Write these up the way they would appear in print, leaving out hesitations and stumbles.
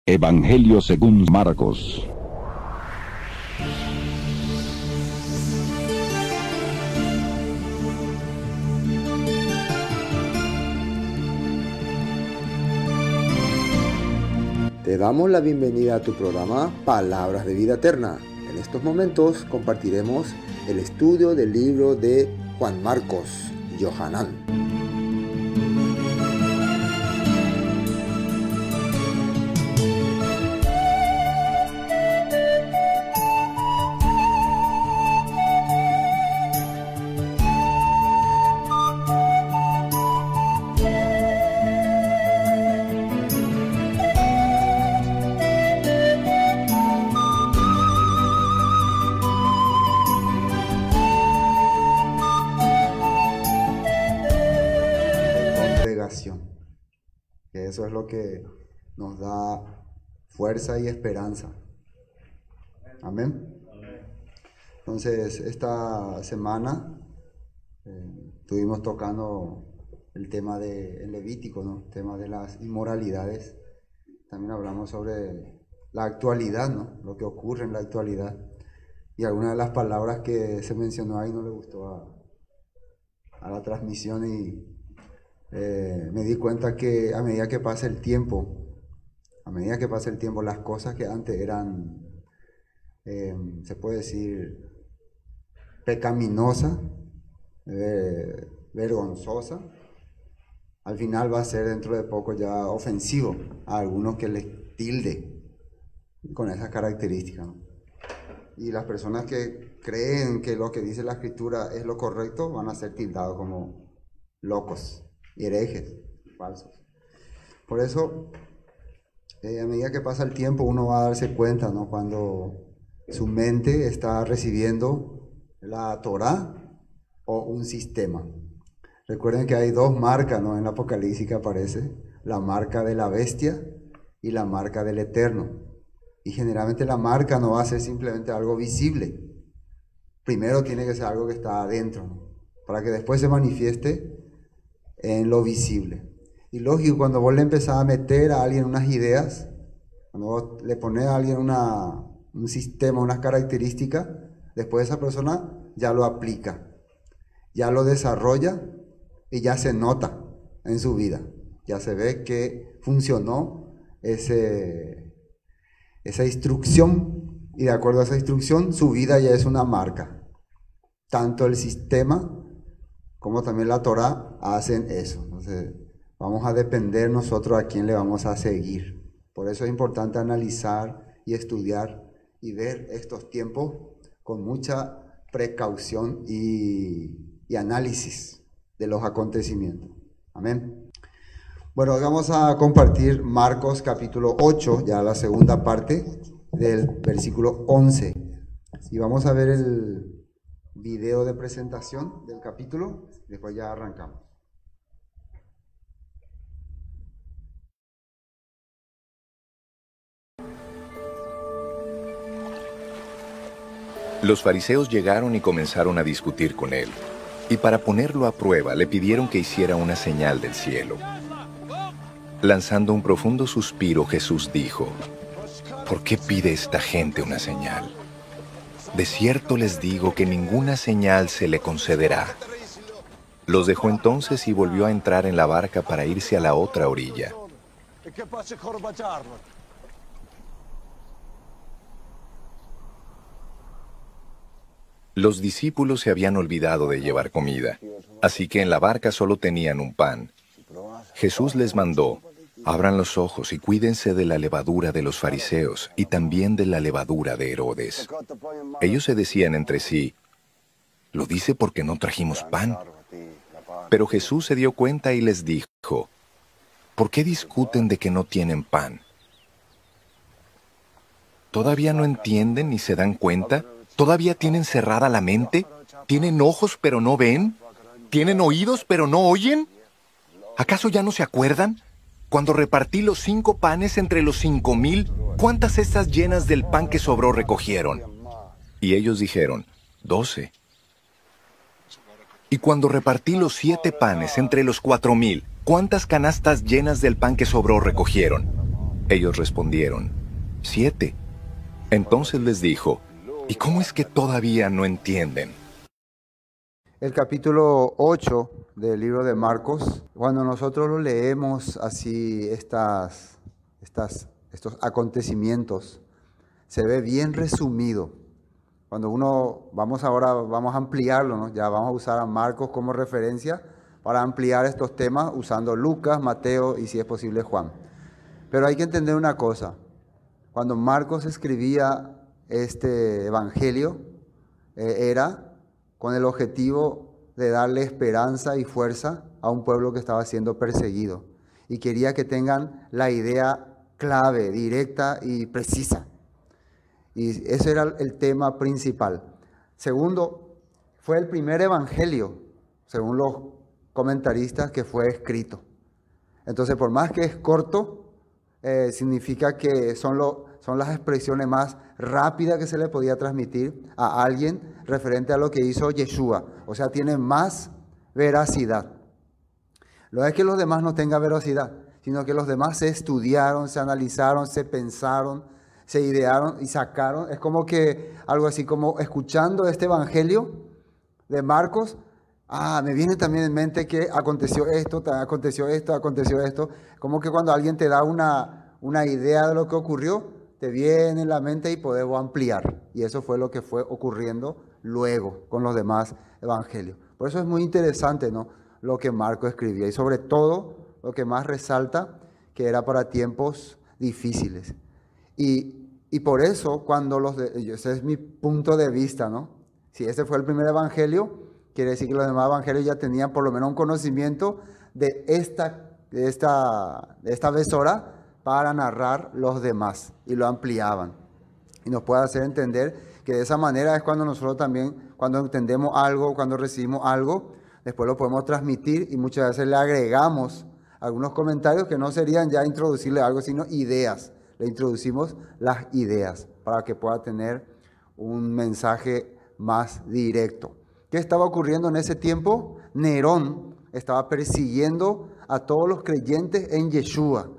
Evangelio según Marcos. Te damos la bienvenida a tu programa Palabras de Vida Eterna. En estos momentos compartiremos el estudio del libro de Juan Marcos, Yohanan. Que eso es lo que nos da fuerza y esperanza. Amén. Entonces, esta semana estuvimos tocando el tema del Levítico, ¿no? El tema de las inmoralidades. También hablamos sobre la actualidad, ¿no? Lo que ocurre en la actualidad. Y algunas de las palabras que se mencionó ahí no le gustó a la transmisión y me di cuenta que a medida que pasa el tiempo, las cosas que antes eran, se puede decir, pecaminosas, vergonzosas, al final va a ser dentro de poco ya ofensivo a algunos que les tilde con esas características, ¿no? Y las personas que creen que lo que dice la Escritura es lo correcto van a ser tildados como locos, herejes, falsos. Por eso, a medida que pasa el tiempo, uno va a darse cuenta, ¿no? Cuando su mente está recibiendo la Torá o un sistema. Recuerden que hay dos marcas, ¿no? En el Apocalipsis que aparece, la marca de la bestia y la marca del Eterno. Y generalmente la marca no va a ser simplemente algo visible. Primero tiene que ser algo que está adentro, ¿no? Para que después se manifieste en lo visible. Y lógico, cuando vos le empezás a meter a alguien unas ideas, cuando vos le pones a alguien un sistema, unas características, después esa persona ya lo aplica, ya lo desarrolla y ya se nota en su vida. Ya se ve que funcionó esa instrucción, y de acuerdo a esa instrucción, su vida ya es una marca. Tanto el sistema como también la Torá hacen eso. Entonces, vamos a depender nosotros a quién le vamos a seguir. Por eso es importante analizar y estudiar y ver estos tiempos con mucha precaución y análisis de los acontecimientos. Amén. Bueno, hoy vamos a compartir Marcos capítulo 8, ya la segunda parte del versículo 11. Y vamos a ver el video de presentación del capítulo, después ya arrancamos. Los fariseos llegaron y comenzaron a discutir con él, y para ponerlo a prueba le pidieron que hiciera una señal del cielo. Lanzando un profundo suspiro, Jesús dijo: ¿Por qué pide esta gente una señal? De cierto les digo que ninguna señal se le concederá. Los dejó entonces y volvió a entrar en la barca para irse a la otra orilla. Los discípulos se habían olvidado de llevar comida, así que en la barca solo tenían un pan. Jesús les mandó: abran los ojos y cuídense de la levadura de los fariseos y también de la levadura de Herodes. Ellos se decían entre sí: lo dice porque no trajimos pan. Pero Jesús se dio cuenta y les dijo: ¿por qué discuten de que no tienen pan? ¿Todavía no entienden ni se dan cuenta? ¿Todavía tienen cerrada la mente? ¿Tienen ojos pero no ven? ¿Tienen oídos pero no oyen? ¿Acaso ya no se acuerdan? Cuando repartí los 5 panes entre los 5,000, ¿cuántas cestas llenas del pan que sobró recogieron? Y ellos dijeron: 12. Y cuando repartí los 7 panes entre los 4,000, ¿cuántas canastas llenas del pan que sobró recogieron? Ellos respondieron, 7. Entonces les dijo, ¿y cómo es que todavía no entienden? El capítulo 8 del libro de Marcos, cuando nosotros lo leemos así, estos acontecimientos, se ve bien resumido. Cuando vamos a ampliarlo, ¿no? Ya vamos a usar a Marcos como referencia para ampliar estos temas usando Lucas, Mateo y si es posible Juan. Pero hay que entender una cosa. Cuando Marcos escribía este evangelio, era con el objetivo de darle esperanza y fuerza a un pueblo que estaba siendo perseguido. Y quería que tengan la idea clave, directa y precisa. Y ese era el tema principal. Segundo, fue el primer evangelio, según los comentaristas, que fue escrito. Entonces, por más que es corto, significa que son las expresiones más rápidas que se le podía transmitir a alguien referente a lo que hizo Yeshua. O sea, tiene más veracidad. No es que los demás no tengan veracidad, sino que los demás se estudiaron, se analizaron, se pensaron, se idearon y sacaron. Es como que algo así como escuchando este evangelio de Marcos. Me viene también en mente que aconteció esto. Como que cuando alguien te da una idea de lo que ocurrió, te viene en la mente y podemos ampliar. Y eso fue lo que fue ocurriendo luego con los demás evangelios. Por eso es muy interesante, ¿no?, lo que Marcos escribía. Y sobre todo, lo que más resalta, que era para tiempos difíciles. Y por eso, ese es mi punto de vista, ¿no? Si ese fue el primer evangelio, quiere decir que los demás evangelios ya tenían por lo menos un conocimiento de esta besora para narrar los demás y lo ampliaban. Y nos puede hacer entender que de esa manera es cuando nosotros también, cuando entendemos algo, cuando recibimos algo, después lo podemos transmitir y muchas veces le agregamos algunos comentarios que no serían ya introducirle algo, sino ideas. Le introducimos las ideas para que pueda tener un mensaje más directo. ¿Qué estaba ocurriendo en ese tiempo? Nerón estaba persiguiendo a todos los creyentes en Yeshua,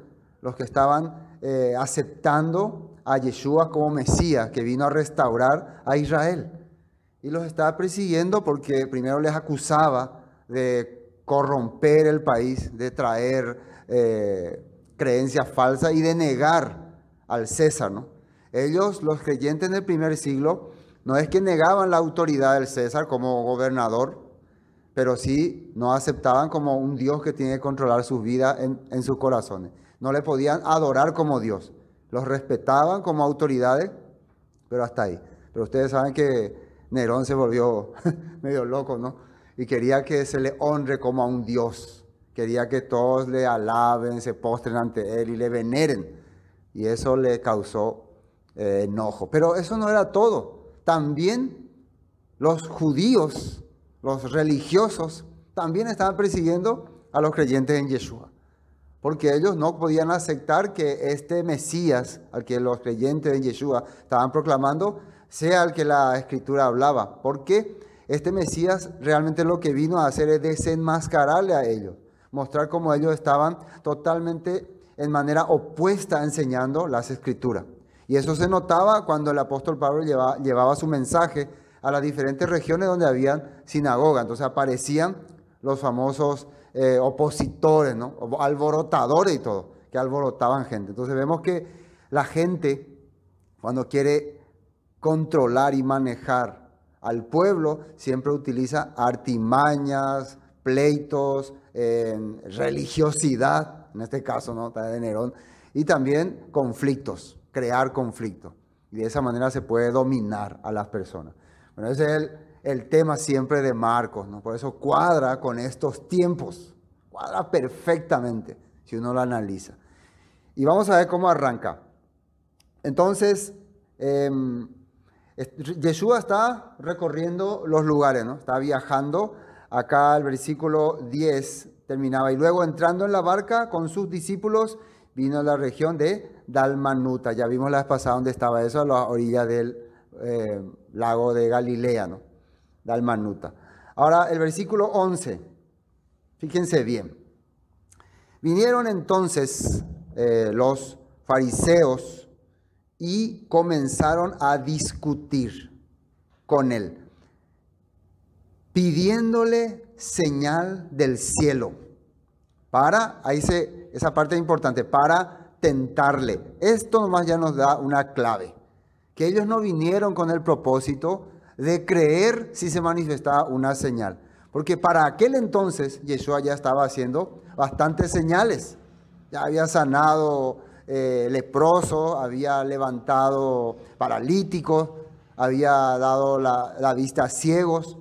los que estaban aceptando a Yeshua como Mesías, que vino a restaurar a Israel. Y los estaba persiguiendo porque primero les acusaba de corromper el país, de traer creencias falsas y de negar al César, ¿no? Ellos, los creyentes del primer siglo, no es que negaban la autoridad del César como gobernador, pero sí no aceptaban como un Dios que tiene que controlar sus vidas en sus corazones. No le podían adorar como Dios. Los respetaban como autoridades, pero hasta ahí. Pero ustedes saben que Nerón se volvió medio loco, ¿no? Y quería que se le honre como a un Dios. Quería que todos le alaben, se postren ante él y le veneren. Y eso le causó enojo. Pero eso no era todo. También los judíos, los religiosos, también estaban persiguiendo a los creyentes en Yeshua. Porque ellos no podían aceptar que este Mesías, al que los creyentes en Yeshua estaban proclamando, sea el que la Escritura hablaba. Porque este Mesías realmente lo que vino a hacer es desenmascararle a ellos. Mostrar cómo ellos estaban totalmente en manera opuesta enseñando las Escrituras. Y eso se notaba cuando el apóstol Pablo llevaba su mensaje a las diferentes regiones donde habían sinagogas. Entonces aparecían los famosos opositores, ¿no?, alborotadores y todo, que alborotaban gente. Entonces vemos que la gente, cuando quiere controlar y manejar al pueblo, siempre utiliza artimañas, pleitos, religiosidad, en este caso, ¿no?, de Nerón, y también conflictos, crear conflictos. Y de esa manera se puede dominar a las personas. Bueno, ese es el tema siempre de Marcos, ¿no? Por eso cuadra con estos tiempos, cuadra perfectamente si uno lo analiza. Y vamos a ver cómo arranca. Entonces, Yeshua está recorriendo los lugares, ¿no? Está viajando. Acá el versículo 10 terminaba. Y luego entrando en la barca con sus discípulos, vino a la región de Dalmanuta. Ya vimos la vez pasada donde estaba eso, a la orilla del lago de Galilea, ¿no? Dalmanuta. Ahora el versículo 11. Fíjense bien. Vinieron entonces los fariseos y comenzaron a discutir con él, pidiéndole señal del cielo, esa parte es importante, para tentarle. Esto nomás ya nos da una clave, que ellos no vinieron con el propósito de creer si se manifestaba una señal, porque para aquel entonces Yeshua ya estaba haciendo bastantes señales, ya había sanado leprosos, había levantado paralíticos, había dado la vista a ciegos,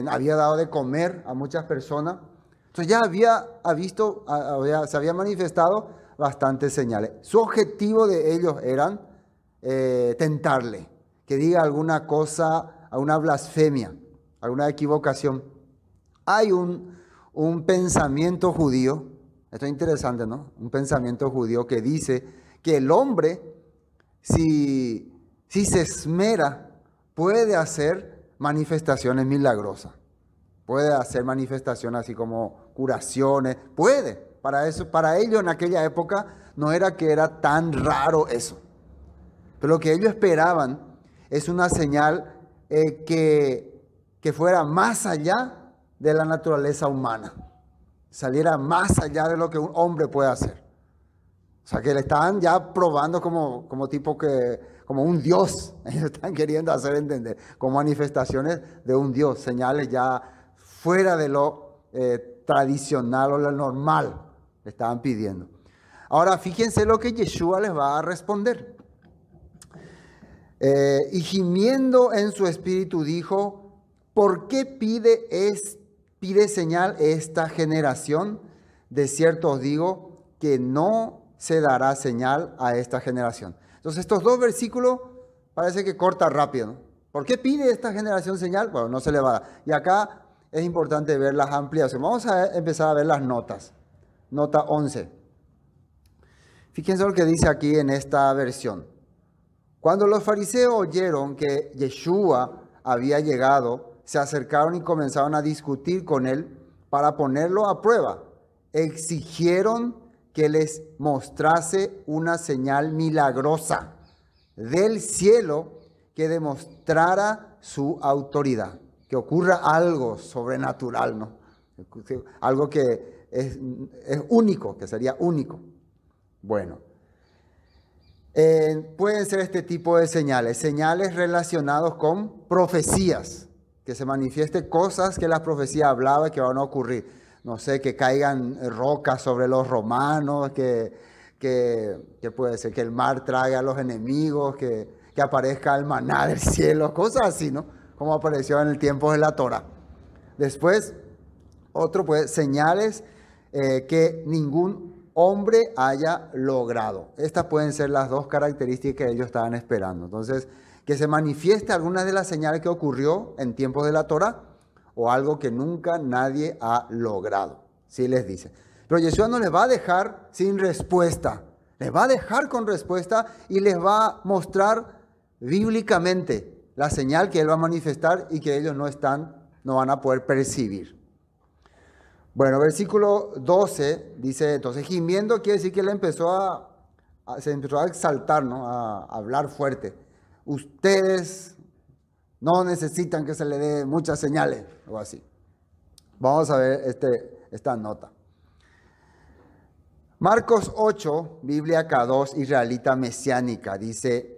había dado de comer a muchas personas. Entonces ya se había manifestado bastantes señales. Su objetivo de ellos eran tentarle, que diga alguna cosa, alguna blasfemia, alguna equivocación. Hay un pensamiento judío, esto es interesante, ¿no? Un pensamiento judío que dice que el hombre, si se esmera, puede hacer manifestaciones milagrosas. Puede hacer manifestaciones así como curaciones. Puede. Para ellos en aquella época no era que era tan raro eso. Pero lo que ellos esperaban es una señal que fuera más allá de la naturaleza humana. Saliera más allá de lo que un hombre puede hacer. O sea, que le estaban ya probando como un Dios. Ellos están queriendo hacer entender como manifestaciones de un Dios, señales ya fuera de lo tradicional o lo normal. Le estaban pidiendo. Ahora, fíjense lo que Yeshua les va a responder. Y gimiendo en su espíritu dijo, ¿por qué pide señal esta generación? De cierto os digo que no se dará señal a esta generación. Entonces estos dos versículos parece que corta rápido, ¿no? ¿Por qué pide esta generación señal? Bueno, no se le va a dar. Y acá es importante ver las ampliaciones. Vamos a empezar a ver las notas. Nota 11. Fíjense lo que dice aquí en esta versión. Cuando los fariseos oyeron que Yeshua había llegado, se acercaron y comenzaron a discutir con él para ponerlo a prueba. Exigieron que les mostrase una señal milagrosa del cielo que demostrara su autoridad. Que ocurra algo sobrenatural, ¿no? Algo que es único, que sería único. Bueno, pueden ser este tipo de señales relacionadas con profecías, que se manifieste cosas que la profecía hablaba que van a ocurrir. No sé, que caigan rocas sobre los romanos, que puede ser que el mar traiga a los enemigos, que aparezca el maná del cielo, cosas así, ¿no? Como apareció en el tiempo de la Torá. Después, otro, pues, señales que ningún hombre haya logrado. Estas pueden ser las dos características que ellos estaban esperando. Entonces, que se manifieste alguna de las señales que ocurrió en tiempos de la Torá, o algo que nunca nadie ha logrado. Sí les dice. Pero Yeshua no les va a dejar sin respuesta. Les va a dejar con respuesta y les va a mostrar bíblicamente la señal que él va a manifestar y que ellos no van a poder percibir. Bueno, versículo 12 dice, entonces gimiendo quiere decir que él se empezó a exaltar, ¿no? A hablar fuerte. Ustedes no necesitan que se le dé muchas señales, o así. Vamos a ver esta nota. Marcos 8, Biblia K2, israelita mesiánica, dice,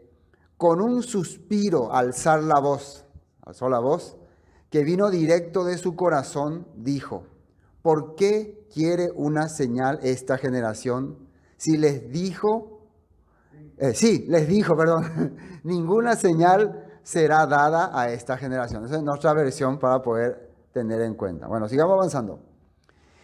con un suspiro alzó la voz, que vino directo de su corazón, dijo, ¿por qué quiere una señal esta generación? Les dijo, ninguna señal será dada a esta generación. Esa es nuestra versión para poder tener en cuenta. Bueno, sigamos avanzando.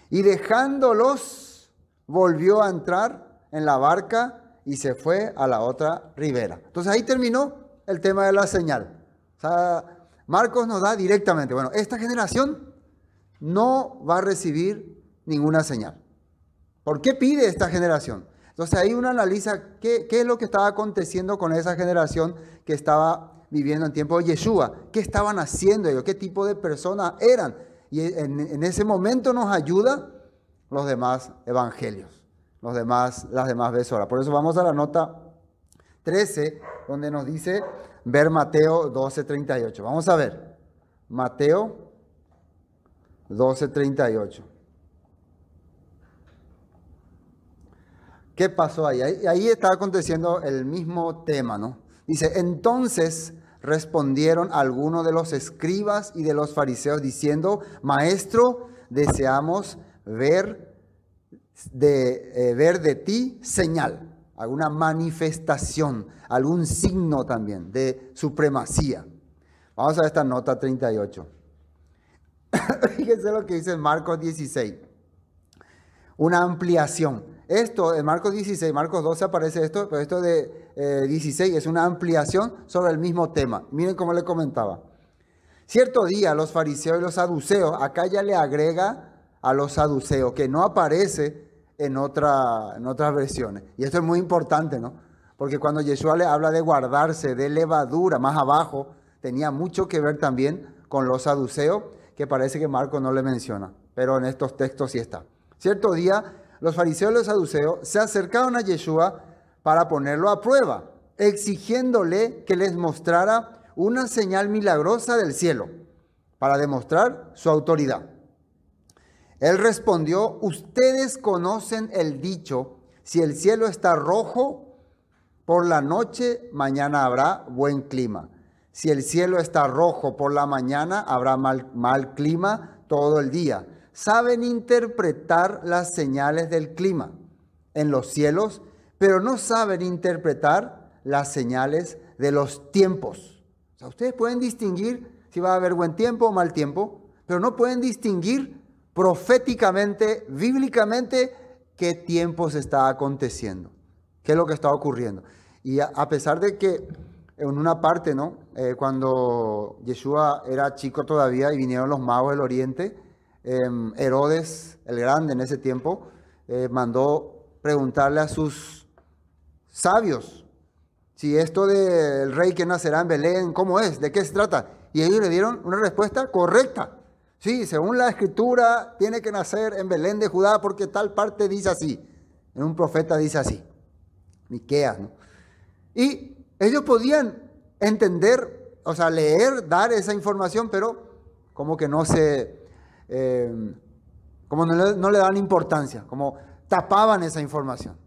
Y dejándolos, volvió a entrar en la barca y se fue a la otra ribera. Entonces ahí terminó el tema de la señal. O sea, Marcos nos da directamente, bueno, esta generación no va a recibir ninguna señal. ¿Por qué pide esta generación? Entonces ahí uno analiza qué es lo que estaba aconteciendo con esa generación que estaba viviendo en tiempo de Yeshua. ¿Qué estaban haciendo ellos? ¿Qué tipo de personas eran? Y en ese momento nos ayuda los demás evangelios. las demás veces ahora. Por eso vamos a la nota 13, donde nos dice ver Mateo 12:38. Vamos a ver. Mateo 12:38. ¿Qué pasó ahí? Ahí está aconteciendo el mismo tema, ¿no? Dice, entonces respondieron algunos de los escribas y de los fariseos diciendo, Maestro, deseamos ver de ti señal, alguna manifestación, algún signo también de supremacía. Vamos a ver esta nota 38. Fíjense lo que dice en Marcos 16. Una ampliación. Esto, en Marcos 16, Marcos 12 aparece esto, pero esto de 16 es una ampliación sobre el mismo tema. Miren cómo le comentaba. Cierto día los fariseos y los saduceos, acá ya le agrega a los saduceos, que no aparece en otras versiones. Y esto es muy importante, ¿no? Porque cuando Yeshua le habla de guardarse de levadura, más abajo, tenía mucho que ver también con los saduceos, que parece que Marcos no le menciona, pero en estos textos sí está. Cierto día, los fariseos y los saduceos se acercaron a Yeshua para ponerlo a prueba, exigiéndole que les mostrara una señal milagrosa del cielo, para demostrar su autoridad. Él respondió, ustedes conocen el dicho, si el cielo está rojo por la noche, mañana habrá buen clima. Si el cielo está rojo por la mañana, habrá mal clima todo el día. Saben interpretar las señales del clima en los cielos, pero no saben interpretar las señales de los tiempos. O sea, ustedes pueden distinguir si va a haber buen tiempo o mal tiempo, pero no pueden distinguir proféticamente, bíblicamente, qué tiempo se está aconteciendo, qué es lo que está ocurriendo. Y a pesar de que en una parte, ¿no? Cuando Yeshua era chico todavía y vinieron los magos del oriente, Herodes el Grande en ese tiempo mandó preguntarle a sus sabios si esto del rey que nacerá en Belén, ¿cómo es? ¿De qué se trata? Y ellos le dieron una respuesta correcta. Sí, según la escritura tiene que nacer en Belén de Judá porque tal parte dice así. En un profeta dice así. Miqueas, ¿no? Y ellos podían entender, o sea, leer, dar esa información, pero como que no le daban importancia, como tapaban esa información,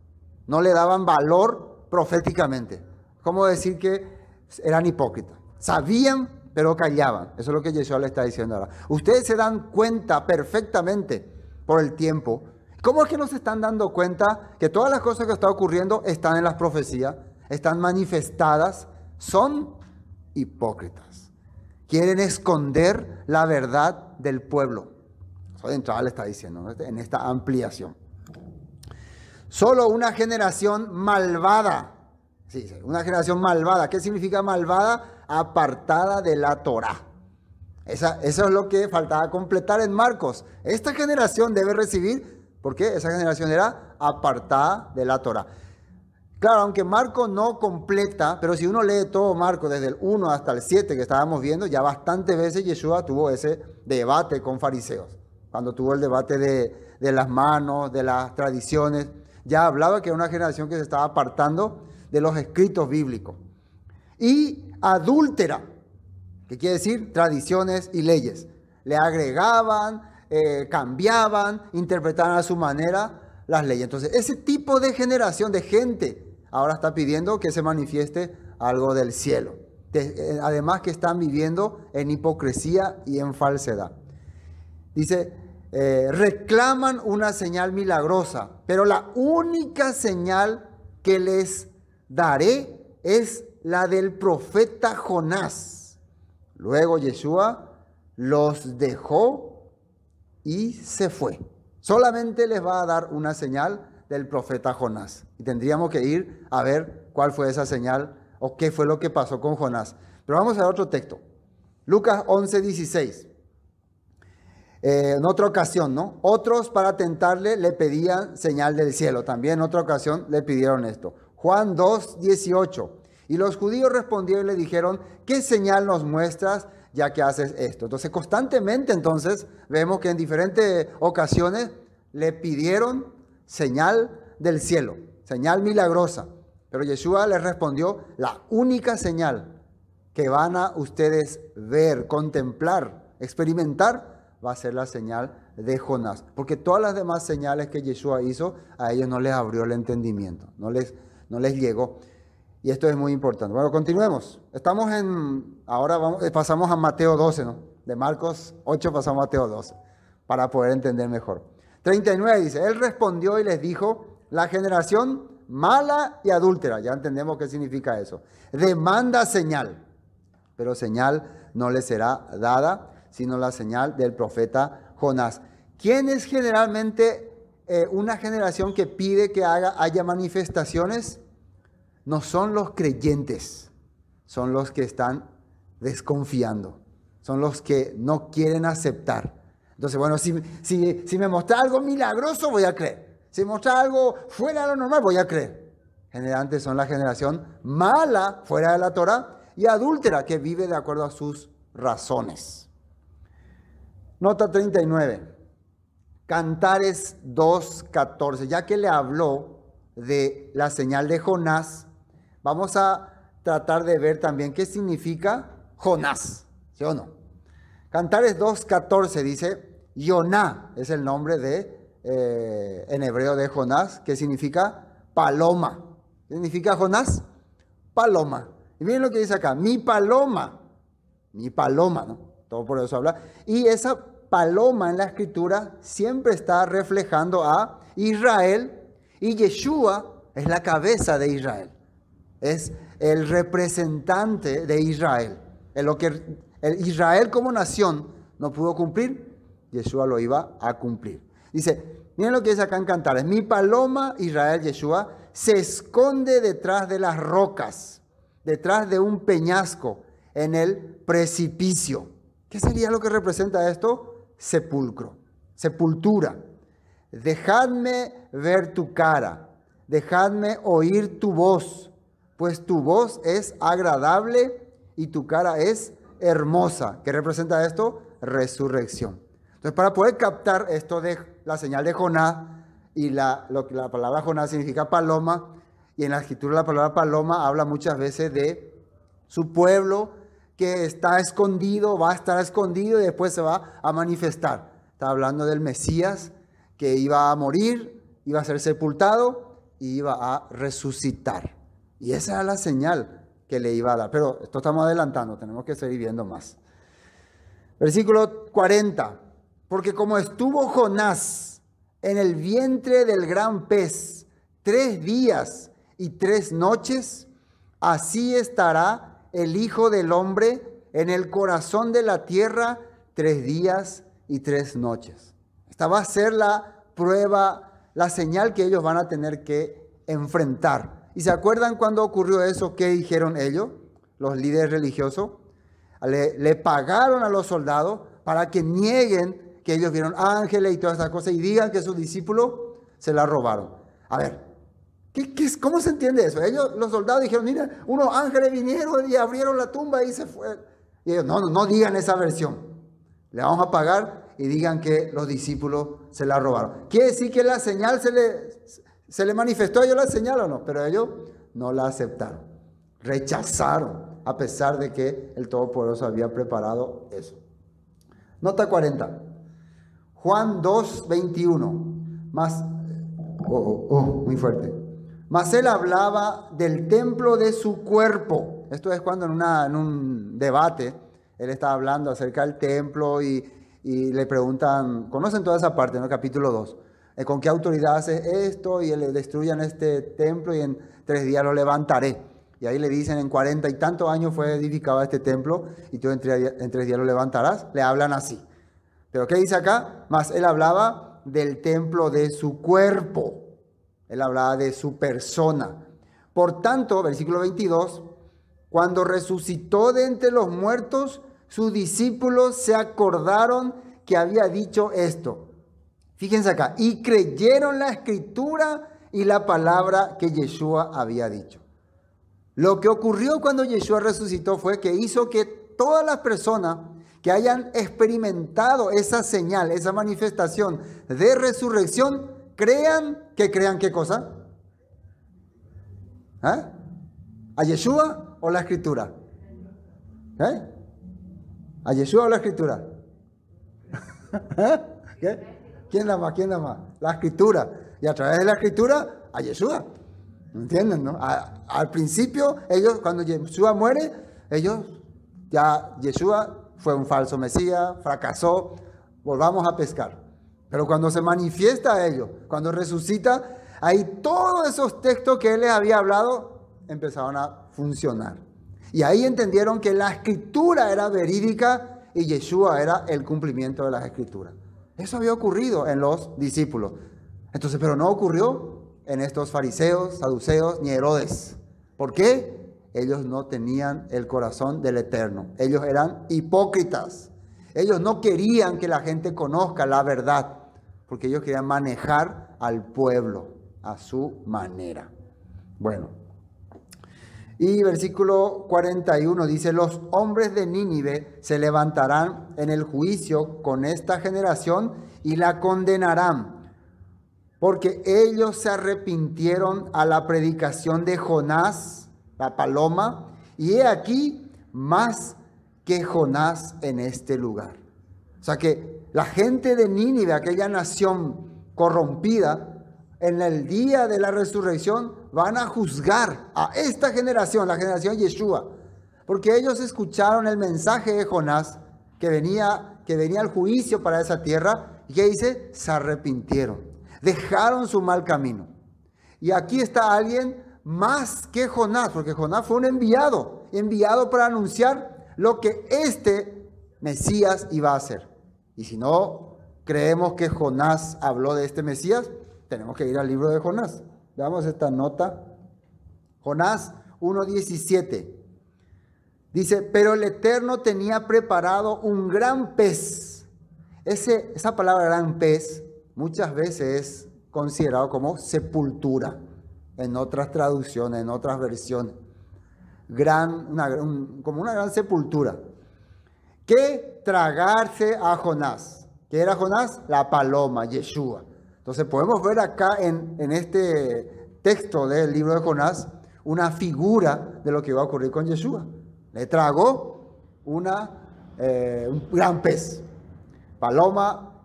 no le daban valor proféticamente, como decir que eran hipócritas, sabían pero callaban. Eso es lo que Yeshua le está diciendo ahora. Ustedes se dan cuenta perfectamente por el tiempo. ¿Cómo es que no se están dando cuenta que todas las cosas que están ocurriendo están en las profecías, están manifestadas? Son hipócritas, quieren esconder la verdad del pueblo. Eso de entrada le está diciendo, ¿no? En esta ampliación. Solo una generación malvada. Sí, una generación malvada. ¿Qué significa malvada? Apartada de la Torá. Eso es lo que faltaba completar en Marcos. Esta generación debe recibir, porque esa generación era apartada de la Torá. Claro, aunque Marcos no completa, pero si uno lee todo Marcos, desde el 1 hasta el 7 que estábamos viendo, ya bastantes veces Yeshua tuvo ese debate con fariseos. Cuando tuvo el debate de las manos, de las tradiciones, ya hablaba que era una generación que se estaba apartando de los escritos bíblicos. Y adúltera, que quiere decir tradiciones y leyes. Le agregaban, cambiaban, interpretaban a su manera las leyes. Entonces, ese tipo de generación de gente ahora está pidiendo que se manifieste algo del cielo. Además que están viviendo en hipocresía y en falsedad. Dice, reclaman una señal milagrosa, pero la única señal que les daré es la del profeta Jonás. Luego Yeshua los dejó y se fue. Solamente les va a dar una señal del profeta Jonás. Y tendríamos que ir a ver cuál fue esa señal o qué fue lo que pasó con Jonás. Pero vamos a ver otro texto. Lucas 11:16. En otra ocasión, ¿no? Otros para tentarle le pedían señal del cielo. También en otra ocasión le pidieron esto. Juan 2:18. Y los judíos respondieron y le dijeron, ¿qué señal nos muestras ya que haces esto? Entonces, constantemente, entonces, vemos que en diferentes ocasiones le pidieron señal del cielo, señal milagrosa. Pero Yeshua les respondió, la única señal que van a ustedes ver, contemplar, experimentar, va a ser la señal de Jonás. Porque todas las demás señales que Yeshua hizo, a ellos no les abrió el entendimiento, no les llegó. Y esto es muy importante. Bueno, continuemos. Pasamos a Mateo 12, ¿no? De Marcos 8 pasamos a Mateo 12, para poder entender mejor. 39 dice, él respondió y les dijo, la generación mala y adúltera, ya entendemos qué significa eso, demanda señal, pero señal no le será dada, sino la señal del profeta Jonás. ¿Quién es generalmente una generación que pide que haya manifestaciones? No son los creyentes, son los que están desconfiando, son los que no quieren aceptar. Entonces, bueno, si me muestra algo milagroso, voy a creer. Si me muestra algo fuera de lo normal, voy a creer. Generalmente son la generación mala, fuera de la Torah, y adúltera, que vive de acuerdo a sus razones. Nota 39. Cantares 2:14. Ya que le habló de la señal de Jonás, vamos a tratar de ver también qué significa Jonás, ¿sí o no? Cantares 2:14 dice, Yoná es el nombre en hebreo de Jonás, que significa paloma. ¿Qué significa Jonás? Paloma. Y miren lo que dice acá, mi paloma, ¿no? Todo por eso habla. Y esa paloma en la escritura siempre está reflejando a Israel, y Yeshua es la cabeza de Israel. Es el representante de Israel. En lo que Israel como nación no pudo cumplir, Yeshua lo iba a cumplir. Dice, miren lo que dice acá en Cantares. Mi paloma, Israel, Yeshua, se esconde detrás de las rocas, detrás de un peñasco, en el precipicio. ¿Qué sería lo que representa esto? Sepulcro, sepultura. Dejadme ver tu cara, dejadme oír tu voz, pues tu voz es agradable y tu cara es hermosa. ¿Qué representa esto? Resurrección. Entonces, para poder captar esto de la señal de Jonás, y la palabra Jonás significa paloma, y en la escritura la palabra paloma habla muchas veces de su pueblo que está escondido, va a estar escondido y después se va a manifestar. Está hablando del Mesías que iba a morir, iba a ser sepultado y iba a resucitar. Y esa era la señal que le iba a dar. Pero esto estamos adelantando, tenemos que seguir viendo más. Versículo 40. Porque como estuvo Jonás en el vientre del gran pez 3 días y 3 noches, así estará el Hijo del Hombre en el corazón de la tierra 3 días y 3 noches. Esta va a ser la prueba, la señal que ellos van a tener que enfrentar. ¿Y se acuerdan cuando ocurrió eso? ¿Qué dijeron ellos, los líderes religiosos? Le pagaron a los soldados para que nieguen que ellos vieron ángeles y todas esas cosas y digan que sus discípulos se la robaron. A ver, ¿cómo se entiende eso? Los soldados dijeron, mira, unos ángeles vinieron y abrieron la tumba y se fue. Y ellos, no digan esa versión. Le vamos a pagar y digan que los discípulos se la robaron. Quiere decir que la señal se le manifestó a ellos la señal o no, pero ellos no la aceptaron. Rechazaron, a pesar de que el Todopoderoso había preparado eso. Nota 40. Juan 2:21. Muy fuerte. Mas él hablaba del templo de su cuerpo. Esto es cuando en un debate él estaba hablando acerca del templo y le preguntan, conocen toda esa parte, ¿no? Capítulo 2. ¿Con qué autoridad hace esto? Y le destruyan este templo y en 3 días lo levantaré. Y ahí le dicen, en 40 y tantos años fue edificado este templo y tú en 3 días lo levantarás. Le hablan así. Pero ¿qué dice acá? Mas él hablaba del templo de su cuerpo. Él hablaba de su persona. Por tanto, versículo 22, cuando resucitó de entre los muertos, sus discípulos se acordaron que había dicho esto. Fíjense acá, y creyeron la escritura y la palabra que Yeshua había dicho. Lo que ocurrió cuando Yeshua resucitó fue que hizo que todas las personas que hayan experimentado esa señal, esa manifestación de resurrección, crean qué cosa. ¿Eh? ¿A Yeshua o la Escritura? ¿Eh? ¿A Yeshua o la Escritura? ¿Qué? ¿Quién da más? ¿Quién da más? La Escritura. Y a través de la Escritura, a Yeshua. ¿Entienden, no? Al principio, ellos, cuando Yeshua muere, Yeshua fue un falso Mesías, fracasó, volvamos a pescar. Pero cuando se manifiesta a ellos, cuando resucita, ahí todos esos textos que él les había hablado empezaron a funcionar. Y ahí entendieron que la Escritura era verídica y Yeshua era el cumplimiento de las Escrituras. Eso había ocurrido en los discípulos. Entonces, pero no ocurrió en estos fariseos, saduceos, ni Herodes. ¿Por qué? Ellos no tenían el corazón del Eterno. Ellos eran hipócritas. Ellos no querían que la gente conozca la verdad, porque ellos querían manejar al pueblo a su manera. Bueno, y versículo 41 dice: los hombres de Nínive se levantarán en el juicio con esta generación y la condenarán, porque ellos se arrepintieron a la predicación de Jonás, la paloma, y he aquí más que Jonás en este lugar. O sea que la gente de Nínive, aquella nación corrompida, en el día de la resurrección van a juzgar a esta generación, la generación Yeshua, porque ellos escucharon el mensaje de Jonás que venía al juicio para esa tierra, y que dice, se arrepintieron, dejaron su mal camino. Y aquí está alguien más que Jonás, porque Jonás fue un enviado para anunciar lo que este Mesías iba a hacer. Y si no creemos que Jonás habló de este Mesías, tenemos que ir al libro de Jonás. Veamos esta nota. Jonás 1:17. Dice, pero el Eterno tenía preparado un gran pez. Esa palabra gran pez muchas veces es considerado como sepultura. En otras traducciones, en otras versiones. Como una gran sepultura. Que tragarse a Jonás. ¿Qué era Jonás? La paloma, Yeshua. Entonces podemos ver acá en este texto del libro de Jonás una figura de lo que va a ocurrir con Yeshua. Le tragó un gran pez. Paloma,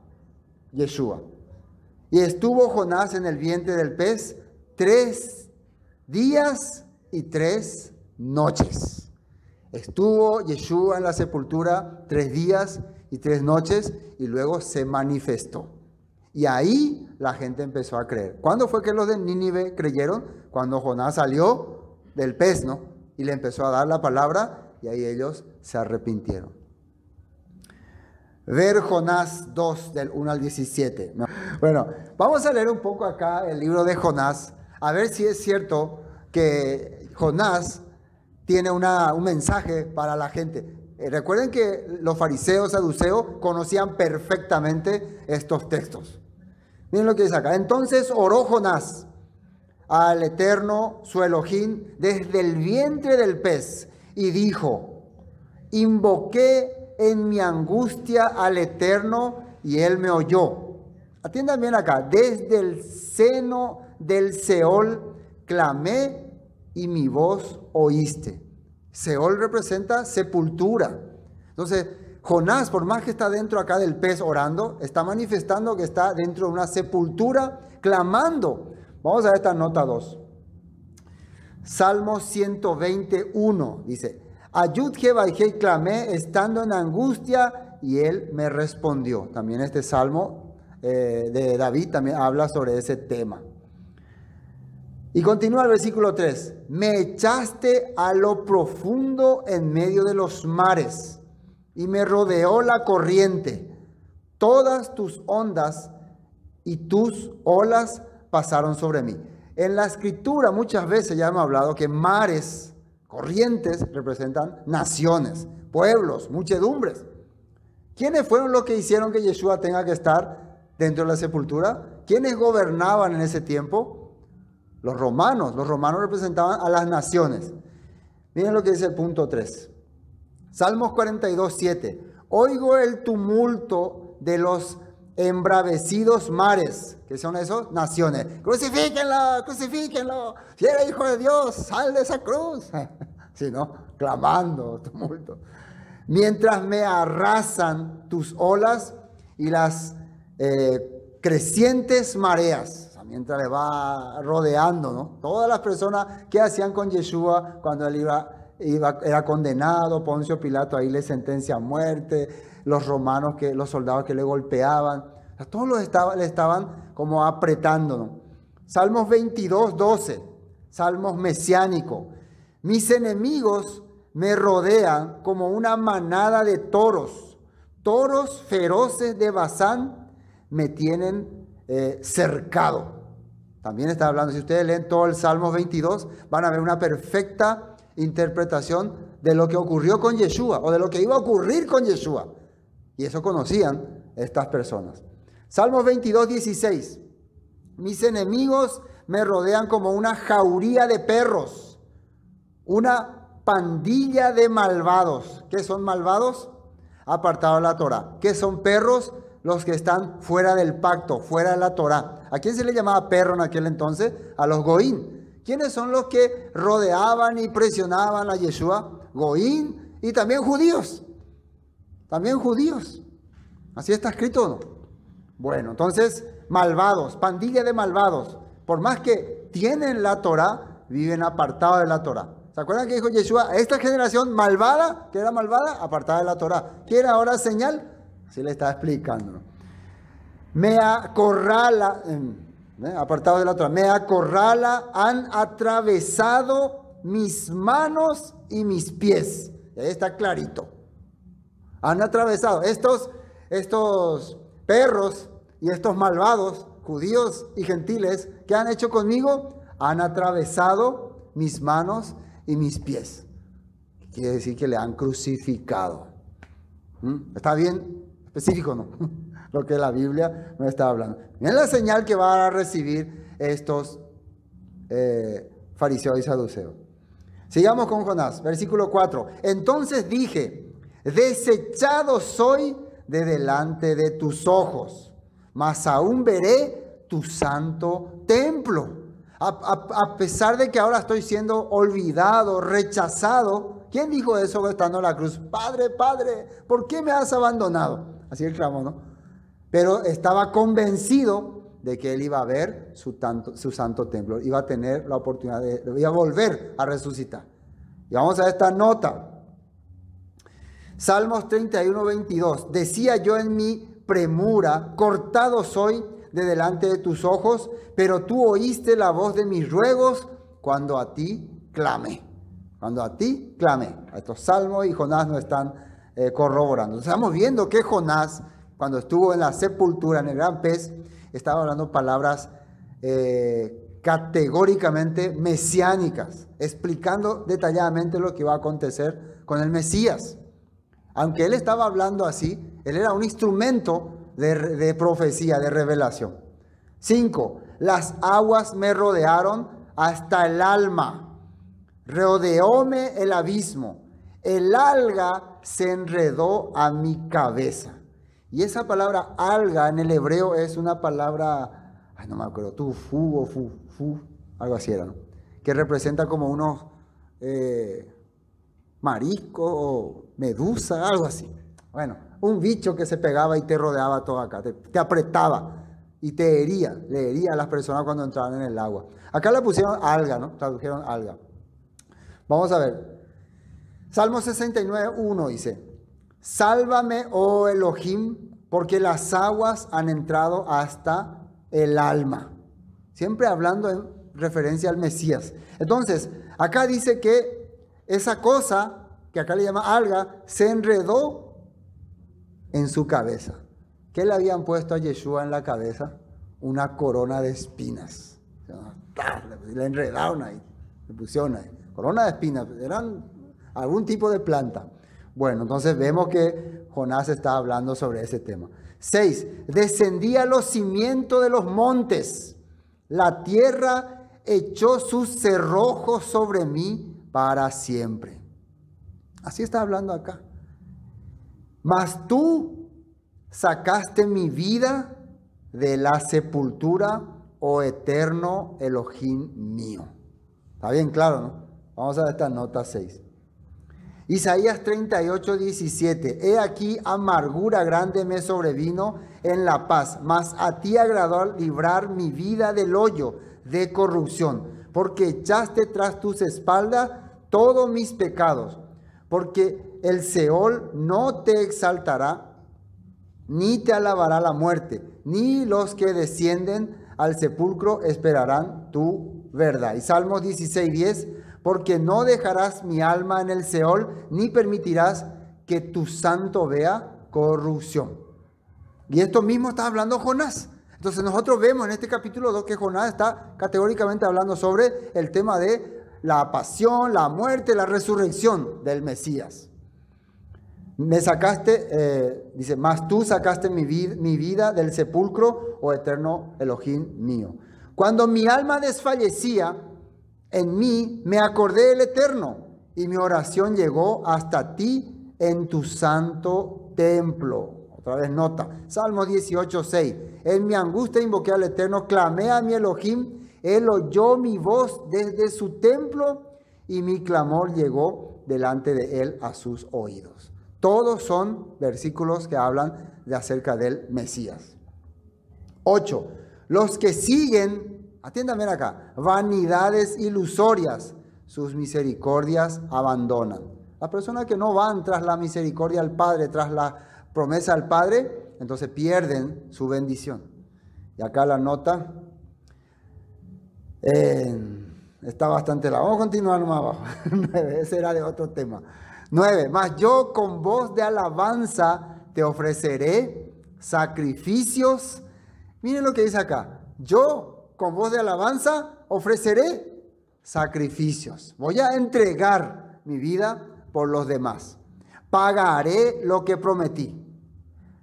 Yeshua. Y estuvo Jonás en el vientre del pez 3 días y 3 noches. Estuvo Yeshua en la sepultura 3 días y 3 noches y luego se manifestó. Y ahí la gente empezó a creer. ¿Cuándo fue que los de Nínive creyeron? Cuando Jonás salió del pez, ¿no? Y le empezó a dar la palabra y ahí ellos se arrepintieron. Ver Jonás 2 del 1 al 17. Bueno, vamos a leer un poco acá el libro de Jonás, a ver si es cierto que Jonás tiene un mensaje para la gente. Recuerden que los fariseos, saduceos conocían perfectamente estos textos. Miren lo que dice acá. Entonces oró Jonás al Eterno, su Elohim, desde el vientre del pez y dijo, invoqué en mi angustia al Eterno y él me oyó. Atiendan bien acá. Desde el seno del Seol clamé y mi voz oíste. Seol representa sepultura. Entonces, Jonás, por más que está dentro acá del pez orando, está manifestando que está dentro de una sepultura clamando. Vamos a ver esta nota 2. Salmo 121 dice, Ayud Jebaijei clamé estando en angustia y él me respondió. También este salmo de David también habla sobre ese tema. Y continúa el versículo 3. Me echaste a lo profundo en medio de los mares y me rodeó la corriente. Todas tus ondas y tus olas pasaron sobre mí. En la escritura muchas veces ya hemos hablado que mares, corrientes, representan naciones, pueblos, muchedumbres. ¿Quiénes fueron los que hicieron que Yeshua tenga que estar dentro de la sepultura? ¿Quiénes gobernaban en ese tiempo? Los romanos representaban a las naciones. Miren lo que dice el punto 3. Salmos 42:7. Oigo el tumulto de los embravecidos mares. ¿Qué son esos? Naciones. Crucifíquenlo, crucifíquenlo. Si era hijo de Dios, sal de esa cruz. Sí, ¿no? Clamando, tumulto. Mientras me arrasan tus olas y las crecientes mareas. O sea, mientras le va rodeando, ¿no? Todas las personas que hacían con Yeshua cuando él era condenado, Poncio Pilato ahí le sentencia a muerte, los romanos, los soldados que le golpeaban, o sea, todos le estaban como apretando, ¿no? Salmos 22, 12, Salmos mesiánicos. Mis enemigos me rodean como una manada de toros, toros feroces de Basán me tienen cercado. También está hablando, si ustedes leen todo el Salmos 22, van a ver una perfecta interpretación de lo que ocurrió con Yeshua o de lo que iba a ocurrir con Yeshua. Y eso conocían estas personas. Salmos 22, 16. Mis enemigos me rodean como una jauría de perros, una pandilla de malvados. ¿Qué son malvados? Apartados de la Torah. ¿Qué son perros? Los que están fuera del pacto, fuera de la Torah. ¿A quién se le llamaba perro en aquel entonces? A los goín. ¿Quiénes son los que rodeaban y presionaban a Yeshua? Goín y también judíos. También judíos. Así está escrito, ¿no? Bueno, entonces, malvados, pandilla de malvados. Por más que tienen la Torah, viven apartados de la Torah. ¿Se acuerdan que dijo Yeshua? Esta generación malvada, que era malvada, apartada de la Torah. ¿Quiere ahora señal? Así le está explicando, ¿no? Me acorrala, apartado de la Torah, me acorrala, han atravesado mis manos y mis pies. Y ahí está clarito. Han atravesado. Estos perros y estos malvados, judíos y gentiles, ¿qué han hecho conmigo? Han atravesado mis manos y mis pies. Quiere decir que le han crucificado. Está bien específico, ¿no? Lo que la Biblia no está hablando. Miren la señal que van a recibir estos fariseos y saduceos. Sigamos con Jonás, versículo 4. Entonces dije, desechado soy de delante de tus ojos, mas aún veré tu santo templo. A pesar de que ahora estoy siendo olvidado, rechazado. ¿Quién dijo eso estando en la cruz? Padre, Padre, ¿por qué me has abandonado? Así él clamó, ¿no? Pero estaba convencido de que él iba a ver su santo templo. Iba a tener la oportunidad iba a volver a resucitar. Y vamos a esta nota. Salmos 31, 22. Decía yo en mi premura, cortado soy de delante de tus ojos, pero tú oíste la voz de mis ruegos cuando a ti clamé. Cuando a ti clamé. Estos Salmos y Jonás nos están corroborando. Estamos viendo que Jonás, cuando estuvo en la sepultura, en el gran pez, estaba hablando palabras categóricamente mesiánicas, explicando detalladamente lo que iba a acontecer con el Mesías. Aunque él estaba hablando así, él era un instrumento de profecía, de revelación. 5. Las aguas me rodearon hasta el alma. Rodeóme el abismo. El alga se enredó a mi cabeza. Y esa palabra alga en el hebreo es una palabra, no me acuerdo, tufu o fu, algo así era, ¿no? Que representa como unos mariscos o medusa, algo así. Bueno, un bicho que se pegaba y te rodeaba todo acá, te apretaba y te hería, le hería a las personas cuando entraban en el agua. Acá le pusieron alga, ¿no? Tradujeron alga. Vamos a ver. Salmo 69, 1 dice, sálvame, oh Elohim, porque las aguas han entrado hasta el alma. Siempre hablando en referencia al Mesías. Entonces, acá dice que esa cosa, que acá le llama alga, se enredó en su cabeza. ¿Qué le habían puesto a Yeshua en la cabeza? Una corona de espinas. Le enredaron ahí, le pusieron ahí. Corona de espinas, eran algún tipo de planta. Bueno, entonces vemos que Jonás está hablando sobre ese tema. 6. Descendí a los cimientos de los montes. La tierra echó sus cerrojos sobre mí para siempre. Así está hablando acá. Mas tú sacaste mi vida de la sepultura, oh eterno Elohim mío. Está bien claro, ¿no? Vamos a ver esta nota 6. Isaías 38, 17. He aquí amargura grande me sobrevino en la paz, mas a ti agradó librar mi vida del hoyo de corrupción, porque echaste tras tus espaldas todos mis pecados, porque el Seol no te exaltará, ni te alabará la muerte, ni los que descienden al sepulcro esperarán tu verdad. Y Salmos 16, 10. Porque no dejarás mi alma en el Seol, ni permitirás que tu santo vea corrupción. Y esto mismo está hablando Jonás. Entonces nosotros vemos en este capítulo 2 que Jonás está categóricamente hablando sobre el tema de la pasión, la muerte, la resurrección del Mesías. Me sacaste, dice, mas tú sacaste mi vida del sepulcro, oh eterno Elohim mío. Cuando mi alma desfallecía, en mí me acordé del Eterno, y mi oración llegó hasta ti en tu santo templo. Otra vez nota, Salmos 18, 6. En mi angustia invoqué al Eterno, clamé a mi Elohim, Él oyó mi voz desde su templo, y mi clamor llegó delante de Él a sus oídos. Todos son versículos que hablan de acerca del Mesías. 8. Los que siguen, atiéndame acá, vanidades ilusorias, sus misericordias abandonan. Las personas que no van tras la misericordia del Padre, tras la promesa del Padre, entonces pierden su bendición. Y acá la nota está bastante larga. Vamos a continuar más abajo. 9, ese era de otro tema. 9. Mas yo con voz de alabanza te ofreceré sacrificios. Miren lo que dice acá. Yo con voz de alabanza ofreceré sacrificios. Voy a entregar mi vida por los demás. Pagaré lo que prometí.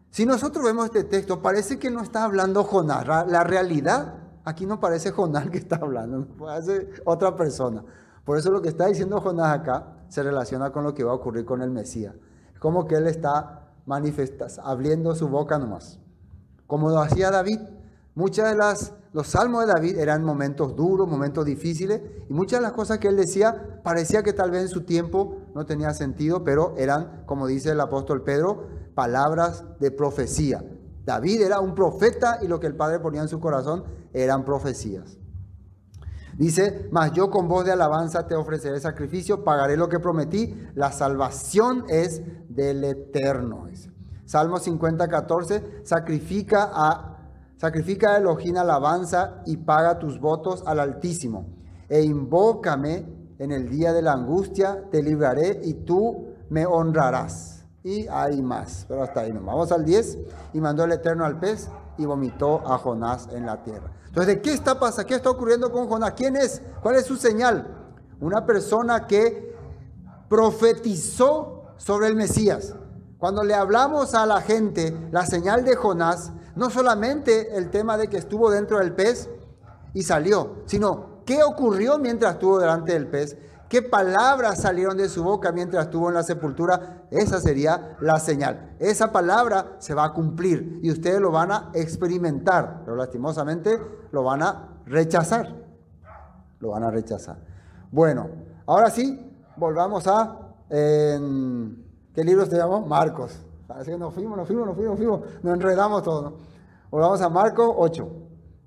Si nosotros vemos este texto, parece que no está hablando Jonás. La realidad, aquí no parece Jonás que está hablando, parece otra persona. Por eso lo que está diciendo Jonás acá se relaciona con lo que va a ocurrir con el Mesías. Es como que él está abriendo su boca nomás. Como lo hacía David. Muchas de los salmos de David eran momentos duros, momentos difíciles, y muchas de las cosas que él decía parecía que tal vez en su tiempo no tenía sentido, pero eran, como dice el apóstol Pedro, palabras de profecía. David era un profeta y lo que el Padre ponía en su corazón eran profecías. Dice, mas yo con voz de alabanza te ofreceré sacrificio, pagaré lo que prometí, la salvación es del Eterno. Dice. Salmo 50, 14, sacrifica a Elohim alabanza y paga tus votos al Altísimo. E invócame en el día de la angustia, te libraré y tú me honrarás. Y hay más, pero hasta ahí no. Vamos al 10. Y mandó el Eterno al pez y vomitó a Jonás en la tierra. Entonces, ¿de qué está pasando? ¿Qué está ocurriendo con Jonás? ¿Quién es? ¿Cuál es su señal? Una persona que profetizó sobre el Mesías. Cuando le hablamos a la gente, la señal de Jonás, no solamente el tema de que estuvo dentro del pez y salió, sino qué ocurrió mientras estuvo delante del pez, qué palabras salieron de su boca mientras estuvo en la sepultura. Esa sería la señal. Esa palabra se va a cumplir y ustedes lo van a experimentar, pero lastimosamente lo van a rechazar. Lo van a rechazar. Bueno, ahora sí, volvamos a... ¿qué libro se llama? Marcos. Parece que nos fuimos, nos enredamos todo, ¿no? Volvamos a Marcos 8.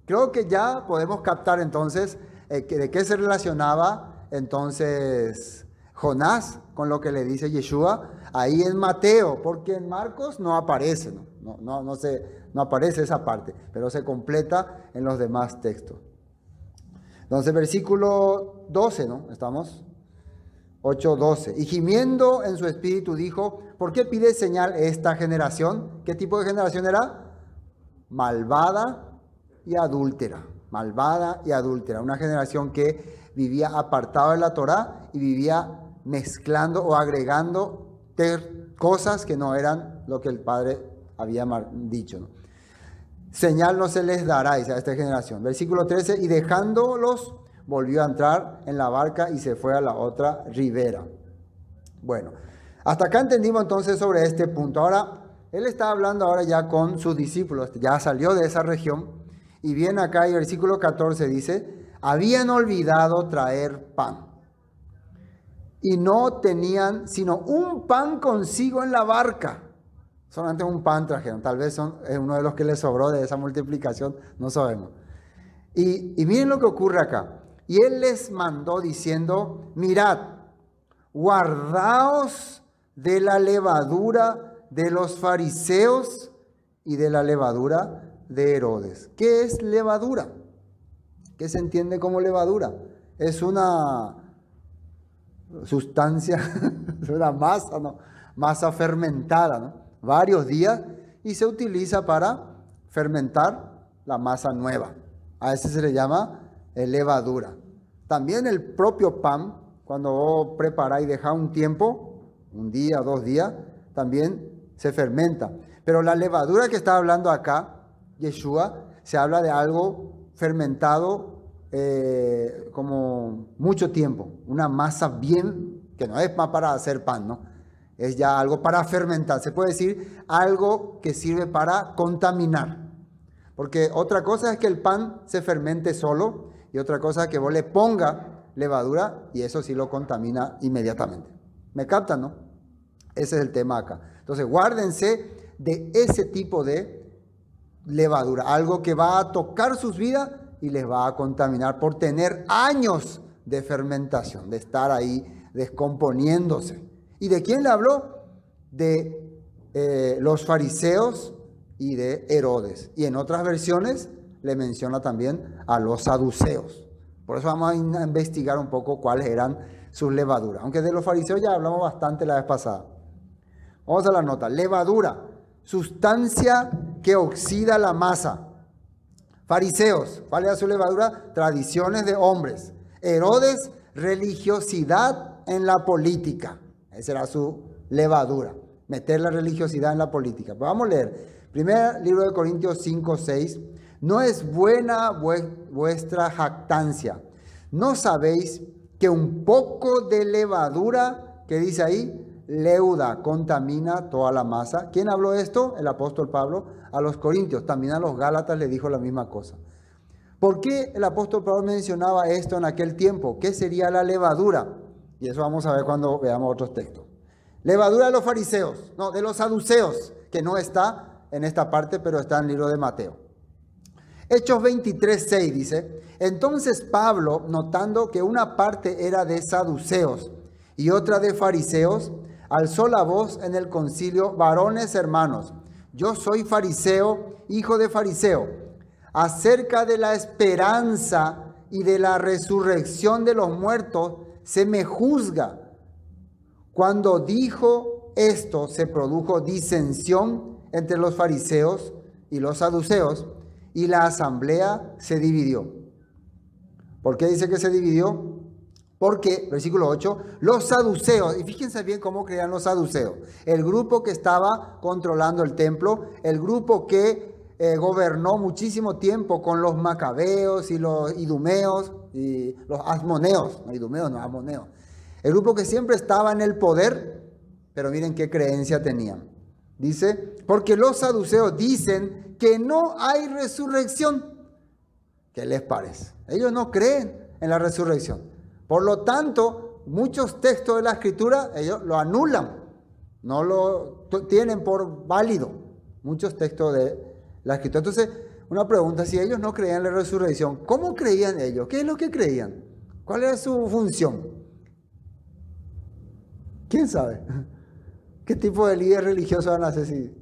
Creo que ya podemos captar entonces de qué se relacionaba entonces Jonás con lo que le dice Yeshua ahí en Mateo, porque en Marcos no aparece, no aparece esa parte, pero se completa en los demás textos. Entonces versículo 12, ¿no? Estamos 8:12. Y gimiendo en su espíritu dijo, ¿por qué pide señal esta generación? ¿Qué tipo de generación era? Malvada y adúltera. Malvada y adúltera. Una generación que vivía apartado de la Torá y vivía mezclando o agregando cosas que no eran lo que el Padre había dicho, ¿no? Señal no se les dará a esta generación. Versículo 13, y dejándolos, volvió a entrar en la barca y se fue a la otra ribera. Bueno, hasta acá entendimos entonces sobre este punto. Ahora, él está hablando ahora ya con sus discípulos, ya salió de esa región, y viene acá y el versículo 14 dice, habían olvidado traer pan, y no tenían sino un pan consigo en la barca. Solamente un pan trajeron, tal vez es uno de los que les sobró de esa multiplicación, no sabemos. Y miren lo que ocurre acá. Y él les mandó diciendo, mirad, guardaos de la levadura de los fariseos y de la levadura de Herodes. ¿Qué es levadura? ¿Qué se entiende como levadura? Es una sustancia, es una masa, ¿no? Masa fermentada, ¿no? Varios días, y se utiliza para fermentar la masa nueva. A ese se le llama levadura. También el propio pan, cuando vos preparáis y dejáis un tiempo, un día, 2 días, también se fermenta. Pero la levadura que está hablando acá, Yeshua, se habla de algo fermentado como mucho tiempo. Una masa bien, que no es más para hacer pan, ¿no? Es ya algo para fermentar. Se puede decir algo que sirve para contaminar. Porque otra cosa es que el pan se fermente solo y otra cosa es que vos le ponga levadura y eso sí lo contamina inmediatamente. ¿Me captan, no? Ese es el tema acá. Entonces, guárdense de ese tipo de levadura. Algo que va a tocar sus vidas y les va a contaminar por tener años de fermentación, de estar ahí descomponiéndose. ¿Y de quién le habló? De los fariseos y de Herodes. Y en otras versiones le menciona también a los saduceos. Por eso vamos a investigar un poco cuáles eran sus levaduras. Aunque de los fariseos ya hablamos bastante la vez pasada. Vamos a la nota. Levadura, sustancia que oxida la masa. Fariseos, ¿cuál era su levadura? Tradiciones de hombres. Herodes, religiosidad en la política. Esa era su levadura, meter la religiosidad en la política. Pues vamos a leer. Primer libro de Corintios 5, 6. No es buena vuestra jactancia. ¿No sabéis que un poco de levadura, que dice ahí, leuda, contamina toda la masa? ¿Quién habló esto? El apóstol Pablo a los corintios. También a los gálatas le dijo la misma cosa. ¿Por qué el apóstol Pablo mencionaba esto en aquel tiempo? ¿Qué sería la levadura? Y eso vamos a ver cuando veamos otros textos. Levadura de los fariseos, no, de los saduceos, que no está en esta parte, pero está en el libro de Mateo. Hechos 23, 6 dice, entonces Pablo, notando que una parte era de saduceos y otra de fariseos, alzó la voz en el concilio, varones hermanos, yo soy fariseo, hijo de fariseo, acerca de la esperanza y de la resurrección de los muertos, se me juzga. Cuando dijo esto, se produjo disensión entre los fariseos y los saduceos, y la asamblea se dividió. ¿Por qué dice que se dividió? Porque, versículo 8, los saduceos, y fíjense bien cómo creían los saduceos, el grupo que estaba controlando el templo, el grupo que gobernó muchísimo tiempo con los macabeos y los idumeos y los asmoneos, no idumeos, no asmoneos, el grupo que siempre estaba en el poder, pero miren qué creencia tenían. Dice, porque los saduceos dicen que no hay resurrección. ¿Qué les parece? Ellos no creen en la resurrección. Por lo tanto, muchos textos de la Escritura, ellos lo anulan. No lo tienen por válido. Muchos textos de la Escritura. Entonces, una pregunta, si ellos no creían en la resurrección, ¿cómo creían ellos? ¿Qué es lo que creían? ¿Cuál era su función? ¿Quién sabe? ¿Qué tipo de líder religioso van a hacer si?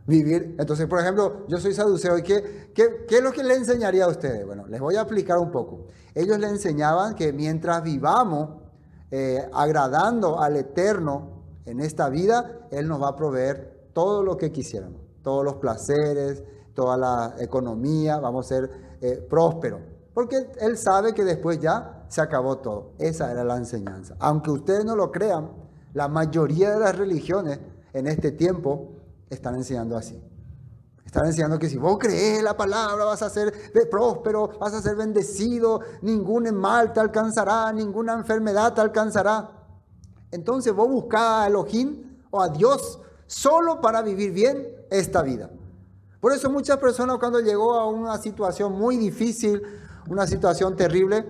Vivir. Entonces, por ejemplo, yo soy saduceo y ¿qué es lo que le enseñaría a ustedes? Bueno, les voy a explicar un poco. Ellos le enseñaban que mientras vivamos agradando al Eterno en esta vida, Él nos va a proveer todo lo que quisiéramos, todos los placeres, toda la economía, vamos a ser prósperos. Porque Él sabe que después ya se acabó todo. Esa era la enseñanza. Aunque ustedes no lo crean, la mayoría de las religiones en este tiempo están enseñando así. Están enseñando que si vos crees la palabra vas a ser próspero, vas a ser bendecido, ningún mal te alcanzará, ninguna enfermedad te alcanzará. Entonces vos buscás a Elohim o a Dios solo para vivir bien esta vida. Por eso muchas personas cuando llegó a una situación muy difícil, una situación terrible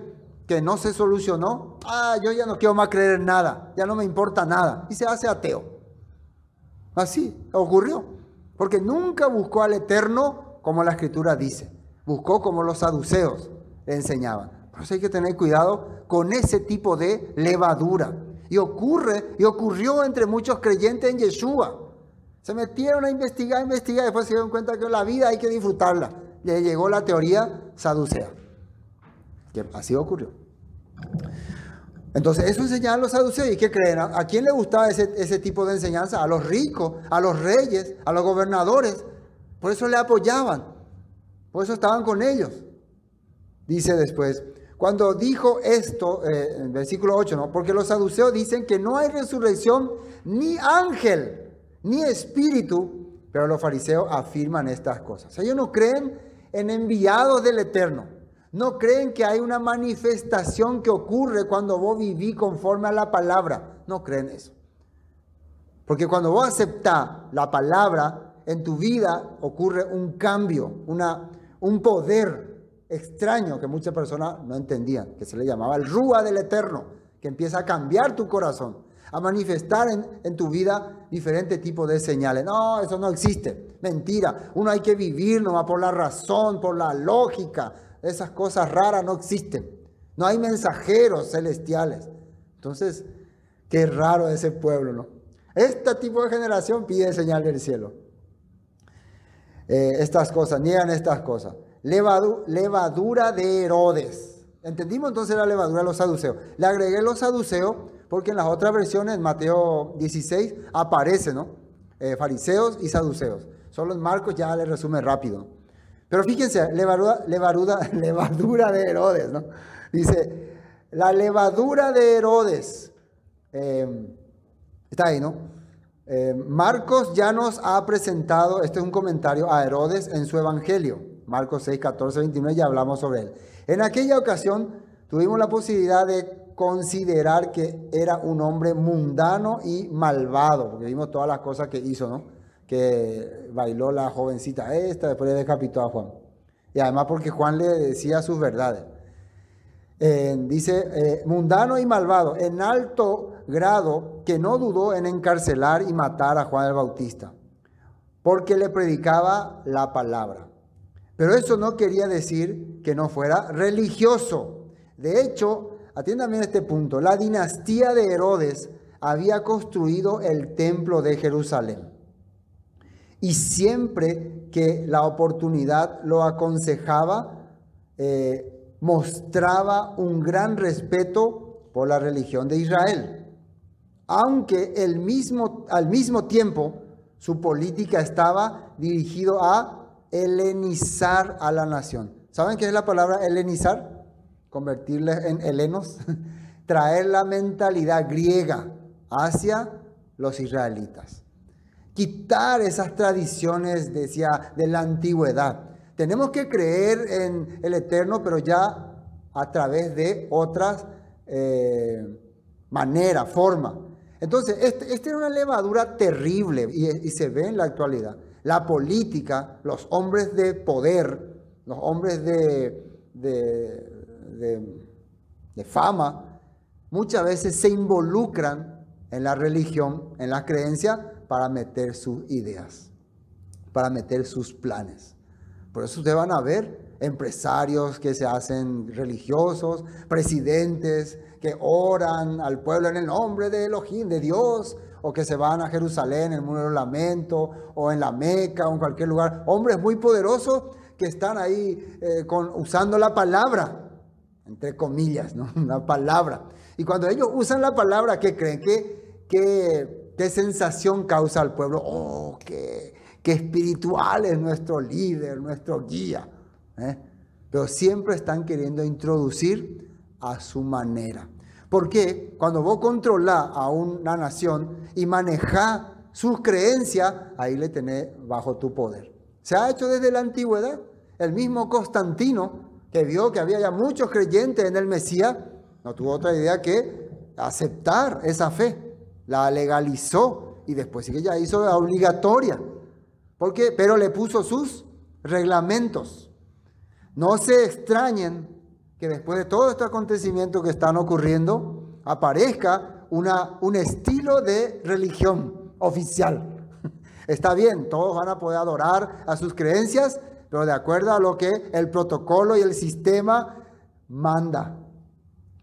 que no se solucionó, yo ya no quiero más creer en nada, ya no me importa nada, y se hace ateo. Así ocurrió, porque nunca buscó al Eterno como la Escritura dice, buscó como los saduceos le enseñaban. Por eso hay que tener cuidado con ese tipo de levadura. Y ocurrió entre muchos creyentes en Yeshua. Se metieron a investigar, y después se dieron cuenta que la vida hay que disfrutarla. Le llegó la teoría saducea. Que así ocurrió. Entonces, eso enseñaban los saduceos. ¿Y qué creen? ¿A quién le gustaba ese tipo de enseñanza? A los ricos, a los reyes, a los gobernadores. Por eso le apoyaban. Por eso estaban con ellos. Dice después, cuando dijo esto, en versículo 8, ¿no? Porque los saduceos dicen que no hay resurrección, ni ángel, ni espíritu, pero los fariseos afirman estas cosas. O sea, ellos no creen en enviados del Eterno. No creen que hay una manifestación que ocurre cuando vos vivís conforme a la palabra. No creen eso. Porque cuando vos aceptás la palabra, en tu vida ocurre un cambio, un poder extraño que muchas personas no entendían, que se le llamaba el Rúa del Eterno, que empieza a cambiar tu corazón, a manifestar en tu vida diferentes tipos de señales. No, eso no existe, mentira. Uno hay que vivir nomás por la razón, por la lógica. Esas cosas raras no existen. No hay mensajeros celestiales. Entonces, qué raro ese pueblo, ¿no? Este tipo de generación pide señal del cielo. Estas cosas, niegan estas cosas. Levadura de Herodes. ¿Entendimos entonces la levadura de los saduceos? Le agregué los saduceos porque en las otras versiones, en Mateo 16, aparece, ¿no? Fariseos y saduceos. Solo en Marcos ya le resume rápido. Pero fíjense, levadura de Herodes, ¿no? Dice, la levadura de Herodes. Está ahí, ¿no? Marcos ya nos ha presentado, este es un comentario a Herodes en su evangelio. Marcos 6, 14, 29, ya hablamos sobre él. En aquella ocasión tuvimos la posibilidad de considerar que era un hombre mundano y malvado, porque vimos todas las cosas que hizo, ¿no? Que bailó la jovencita esta, después le decapitó a Juan. Y además porque Juan le decía sus verdades. Dice, mundano y malvado, en alto grado, que no dudó en encarcelar y matar a Juan el Bautista, porque le predicaba la palabra. Pero eso no quería decir que no fuera religioso. De hecho, atiendan bien este punto, la dinastía de Herodes había construido el templo de Jerusalén. Y siempre que la oportunidad lo aconsejaba, mostraba un gran respeto por la religión de Israel. Aunque al mismo tiempo su política estaba dirigida a helenizar a la nación. ¿Saben qué es la palabra helenizar? Convertirles en helenos. Traer la mentalidad griega hacia los israelitas. Quitar esas tradiciones, decía, de la antigüedad. Tenemos que creer en el Eterno, pero ya a través de otras maneras, formas. Entonces, esta era una levadura terrible y se ve en la actualidad. La política, los hombres de poder, los hombres de fama, muchas veces se involucran en la religión, en la creencia, para meter sus ideas, para meter sus planes. Por eso ustedes van a ver empresarios que se hacen religiosos, presidentes que oran al pueblo en el nombre de Elohim, de Dios, o que se van a Jerusalén, en el Muro de los Lamentos, o en la Meca, o en cualquier lugar. Hombres muy poderosos que están ahí usando la palabra, entre comillas, ¿no? La palabra. Y cuando ellos usan la palabra, ¿qué creen? ¿Qué sensación causa al pueblo? ¡Oh, qué espiritual es nuestro líder, nuestro guía! Pero siempre están queriendo introducir a su manera. Porque cuando vos controlás a una nación y manejás sus creencias, ahí le tenés bajo tu poder. Se ha hecho desde la antigüedad. El mismo Constantino, que vio que había ya muchos creyentes en el Mesías, no tuvo otra idea que aceptar esa fe. La legalizó y después sí que ya hizo obligatoria, pero le puso sus reglamentos. No se extrañen que después de todos estos acontecimientos que están ocurriendo, aparezca un estilo de religión oficial. Está bien, todos van a poder adorar a sus creencias, pero de acuerdo a lo que el protocolo y el sistema manda.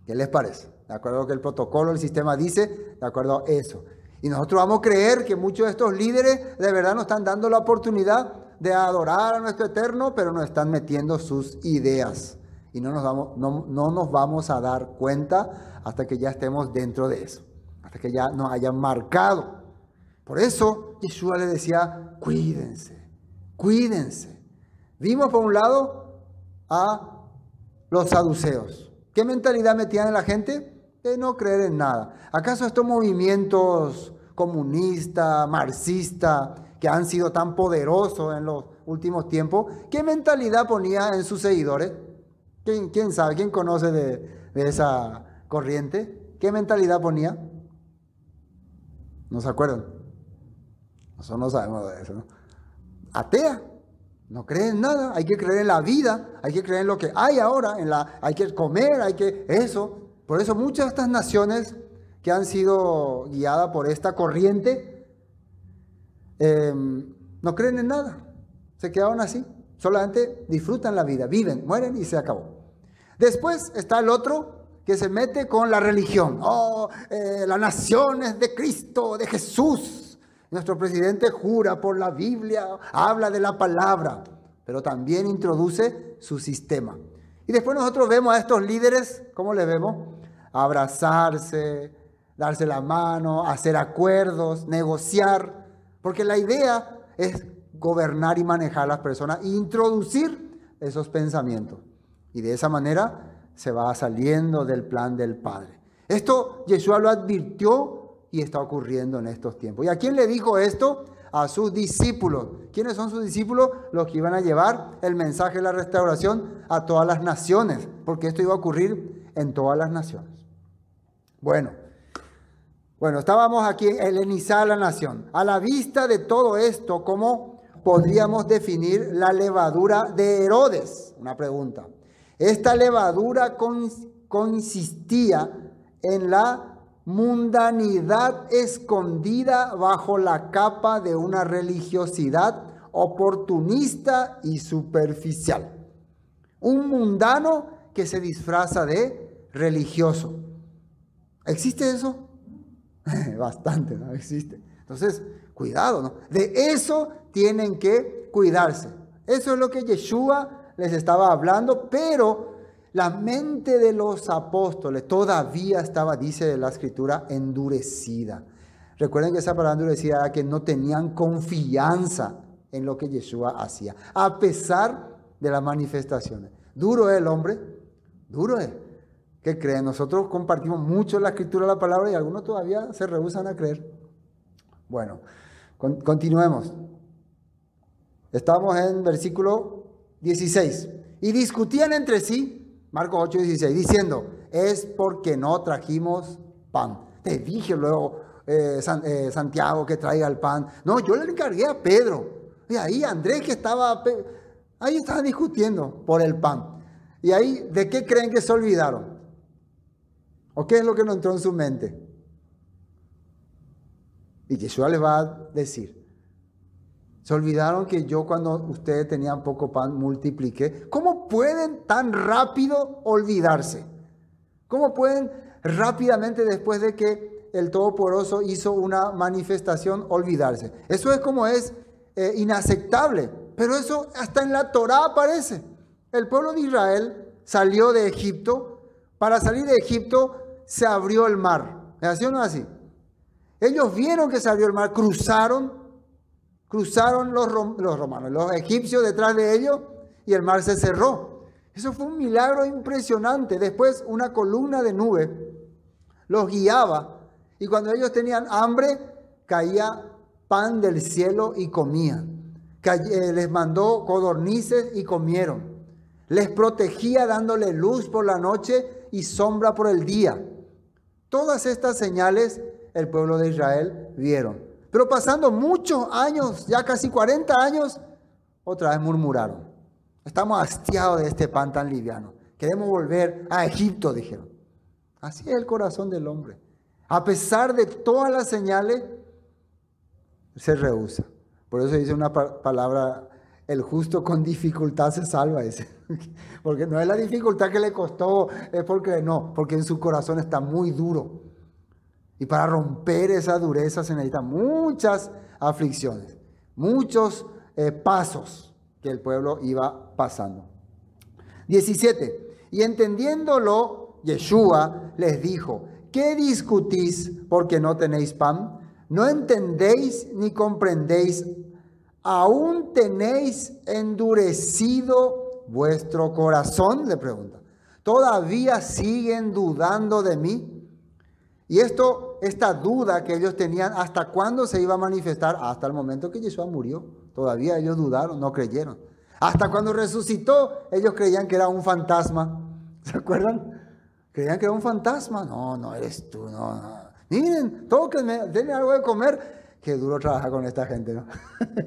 ¿Qué les parece? De acuerdo a lo que el protocolo, el sistema dice, de acuerdo a eso. Y nosotros vamos a creer que muchos de estos líderes de verdad nos están dando la oportunidad de adorar a nuestro Eterno, pero nos están metiendo sus ideas. Y no nos vamos a dar cuenta hasta que ya estemos dentro de eso, hasta que ya nos hayan marcado. Por eso Yeshua le decía, cuídense, cuídense. Vimos por un lado a los saduceos. ¿Qué mentalidad metían en la gente? De no creer en nada. ¿Acaso estos movimientos comunistas, marxistas, que han sido tan poderosos en los últimos tiempos, qué mentalidad ponía en sus seguidores? ¿Quién sabe? ¿Quién conoce de esa corriente? ¿Qué mentalidad ponía? ¿No se acuerdan? Nosotros no sabemos de eso, ¿no? Atea. No cree en nada. Hay que creer en la vida. Hay que creer en lo que hay ahora. Hay que comer, eso. Por eso muchas de estas naciones que han sido guiadas por esta corriente no creen en nada. Se quedaron así. Solamente disfrutan la vida. Viven, mueren y se acabó. Después está el otro que se mete con la religión. La nación es de Cristo, de Jesús. Nuestro presidente jura por la Biblia, habla de la palabra, pero también introduce su sistema. Y después nosotros vemos a estos líderes, ¿cómo les vemos? Abrazarse, darse la mano, hacer acuerdos, negociar, porque la idea es gobernar y manejar a las personas e introducir esos pensamientos. Y de esa manera se va saliendo del plan del Padre. Esto Yeshua lo advirtió y está ocurriendo en estos tiempos. ¿Y a quién le dijo esto? A sus discípulos. ¿Quiénes son sus discípulos? Los que iban a llevar el mensaje de la restauración a todas las naciones, porque esto iba a ocurrir en todas las naciones. Bueno, estábamos aquí en helenizar la nación. A la vista de todo esto, ¿cómo podríamos definir la levadura de Herodes? Una pregunta. Esta levadura consistía en la mundanidad escondida bajo la capa de una religiosidad oportunista y superficial. Un mundano que se disfraza de religioso. ¿Existe eso? Bastante, ¿no? Existe. Entonces, cuidado, ¿no? De eso tienen que cuidarse. Eso es lo que Yeshua les estaba hablando, pero la mente de los apóstoles todavía estaba, dice la Escritura, endurecida. Recuerden que esa palabra endurecida era que no tenían confianza en lo que Yeshua hacía, a pesar de las manifestaciones. Duro es el hombre, duro es. ¿Qué creen? Nosotros compartimos mucho la Escritura, la palabra, y algunos todavía se rehúsan a creer. Bueno, continuemos. Estamos en versículo 16. Y discutían entre sí, Marcos 8:16, diciendo, es porque no trajimos pan. Te dije luego, Santiago, que traiga el pan. No, yo le encargué a Pedro. Y ahí Andrés que estaba, ahí estaban discutiendo por el pan. Y ahí, ¿de qué creen que se olvidaron? ¿O qué es lo que no entró en su mente? Y Yeshua les va a decir, se olvidaron que yo cuando ustedes tenían poco pan multipliqué. ¿Cómo pueden tan rápido olvidarse? ¿Cómo pueden rápidamente después de que el Todopoderoso hizo una manifestación olvidarse? Eso es como es inaceptable. Pero eso hasta en la Torá aparece. El pueblo de Israel salió de Egipto. Para salir de Egipto se abrió el mar. ¿Es así o no es así? Ellos vieron que se abrió el mar, cruzaron los romanos, los egipcios detrás de ellos, y el mar se cerró. Eso fue un milagro impresionante. Después una columna de nube los guiaba, y cuando ellos tenían hambre, caía pan del cielo y comían. Les mandó codornices y comieron. Les protegía dándole luz por la noche y sombra por el día. Todas estas señales el pueblo de Israel vieron. Pero pasando muchos años, ya casi 40 años, otra vez murmuraron. Estamos hastiados de este pan tan liviano. Queremos volver a Egipto, dijeron. Así es el corazón del hombre. A pesar de todas las señales, se rehúsa. Por eso dice una palabra, el justo con dificultad se salva, dice. Porque no es la dificultad que le costó, es porque no, porque en su corazón está muy duro. Y para romper esa dureza se necesitan muchas aflicciones, muchos pasos que el pueblo iba pasando. 17. Y entendiéndolo, Yeshua les dijo, ¿qué discutís porque no tenéis pan? ¿No entendéis ni comprendéis? ¿Aún tenéis endurecido vuestro corazón? Le pregunta. ¿Todavía siguen dudando de mí? Y esta duda que ellos tenían, ¿hasta cuándo se iba a manifestar? Hasta el momento que Yeshua murió. Todavía ellos dudaron, no creyeron. Hasta cuando resucitó, ellos creían que era un fantasma. ¿Se acuerdan? Creían que era un fantasma. No, no eres tú, no. Miren, tóquenme, denme algo de comer. Qué duro trabajar con esta gente, ¿no?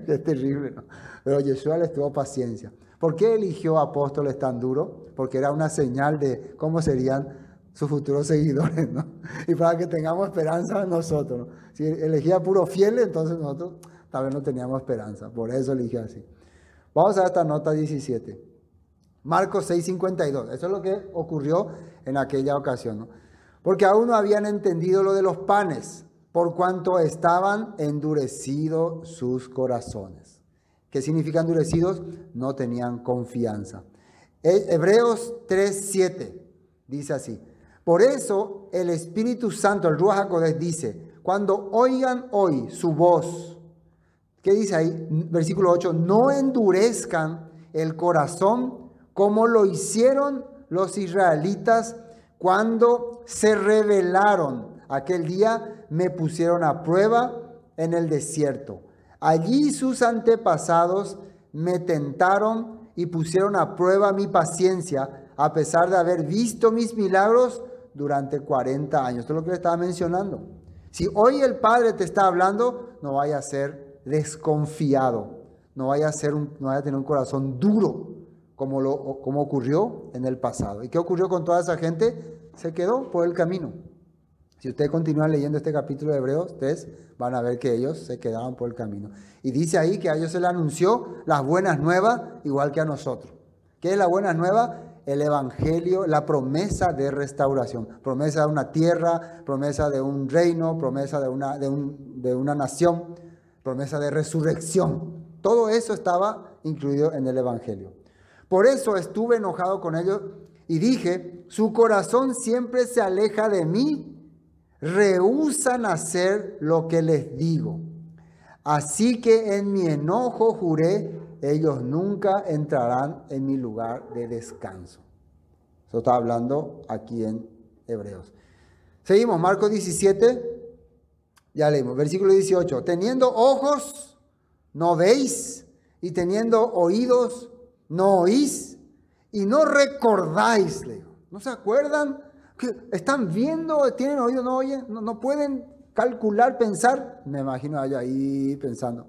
Es terrible, ¿no? Pero Yeshua les tuvo paciencia. ¿Por qué eligió apóstoles tan duros? Porque era una señal de cómo serían sus futuros seguidores, ¿no? Y para que tengamos esperanza nosotros, ¿no? Si elegía puros fieles, entonces nosotros tal vez no teníamos esperanza. Por eso eligió así. Vamos a esta nota 17. Marcos 6:52. Eso es lo que ocurrió en aquella ocasión, ¿no? Porque aún no habían entendido lo de los panes, por cuanto estaban endurecidos sus corazones. ¿Qué significa endurecidos? No tenían confianza. Hebreos 3:7 dice así. Por eso el Espíritu Santo, el Ruach HaKodesh, dice, cuando oigan hoy su voz, ¿qué dice ahí? Versículo 8, no endurezcan el corazón como lo hicieron los israelitas cuando se rebelaron. Aquel día me pusieron a prueba en el desierto. Allí sus antepasados me tentaron y pusieron a prueba mi paciencia, a pesar de haber visto mis milagros durante 40 años. Esto es lo que le estaba mencionando. Si hoy el Padre te está hablando, no vaya a ser desconfiado, no vaya a tener un corazón duro como ocurrió en el pasado. ¿Y qué ocurrió con toda esa gente? Se quedó por el camino. Si ustedes continúan leyendo este capítulo de Hebreos 3, van a ver que ellos se quedaban por el camino. Y dice ahí que a ellos se les anunció las buenas nuevas, igual que a nosotros. ¿Qué es la buena nueva? El evangelio, la promesa de restauración. Promesa de una tierra, promesa de un reino, promesa de una nación, promesa de resurrección. Todo eso estaba incluido en el evangelio. Por eso estuve enojado con ellos y dije, su corazón siempre se aleja de mí, rehúsan hacer lo que les digo. Así que en mi enojo juré, ellos nunca entrarán en mi lugar de descanso. Eso está hablando aquí en Hebreos. Seguimos, Marcos 17, ya leímos, versículo 18. Teniendo ojos, no veis, y teniendo oídos, no oís, y no recordáis. ¿No se acuerdan? Que están viendo, tienen oído, no oyen, no pueden calcular, pensar. Me imagino allá ahí pensando.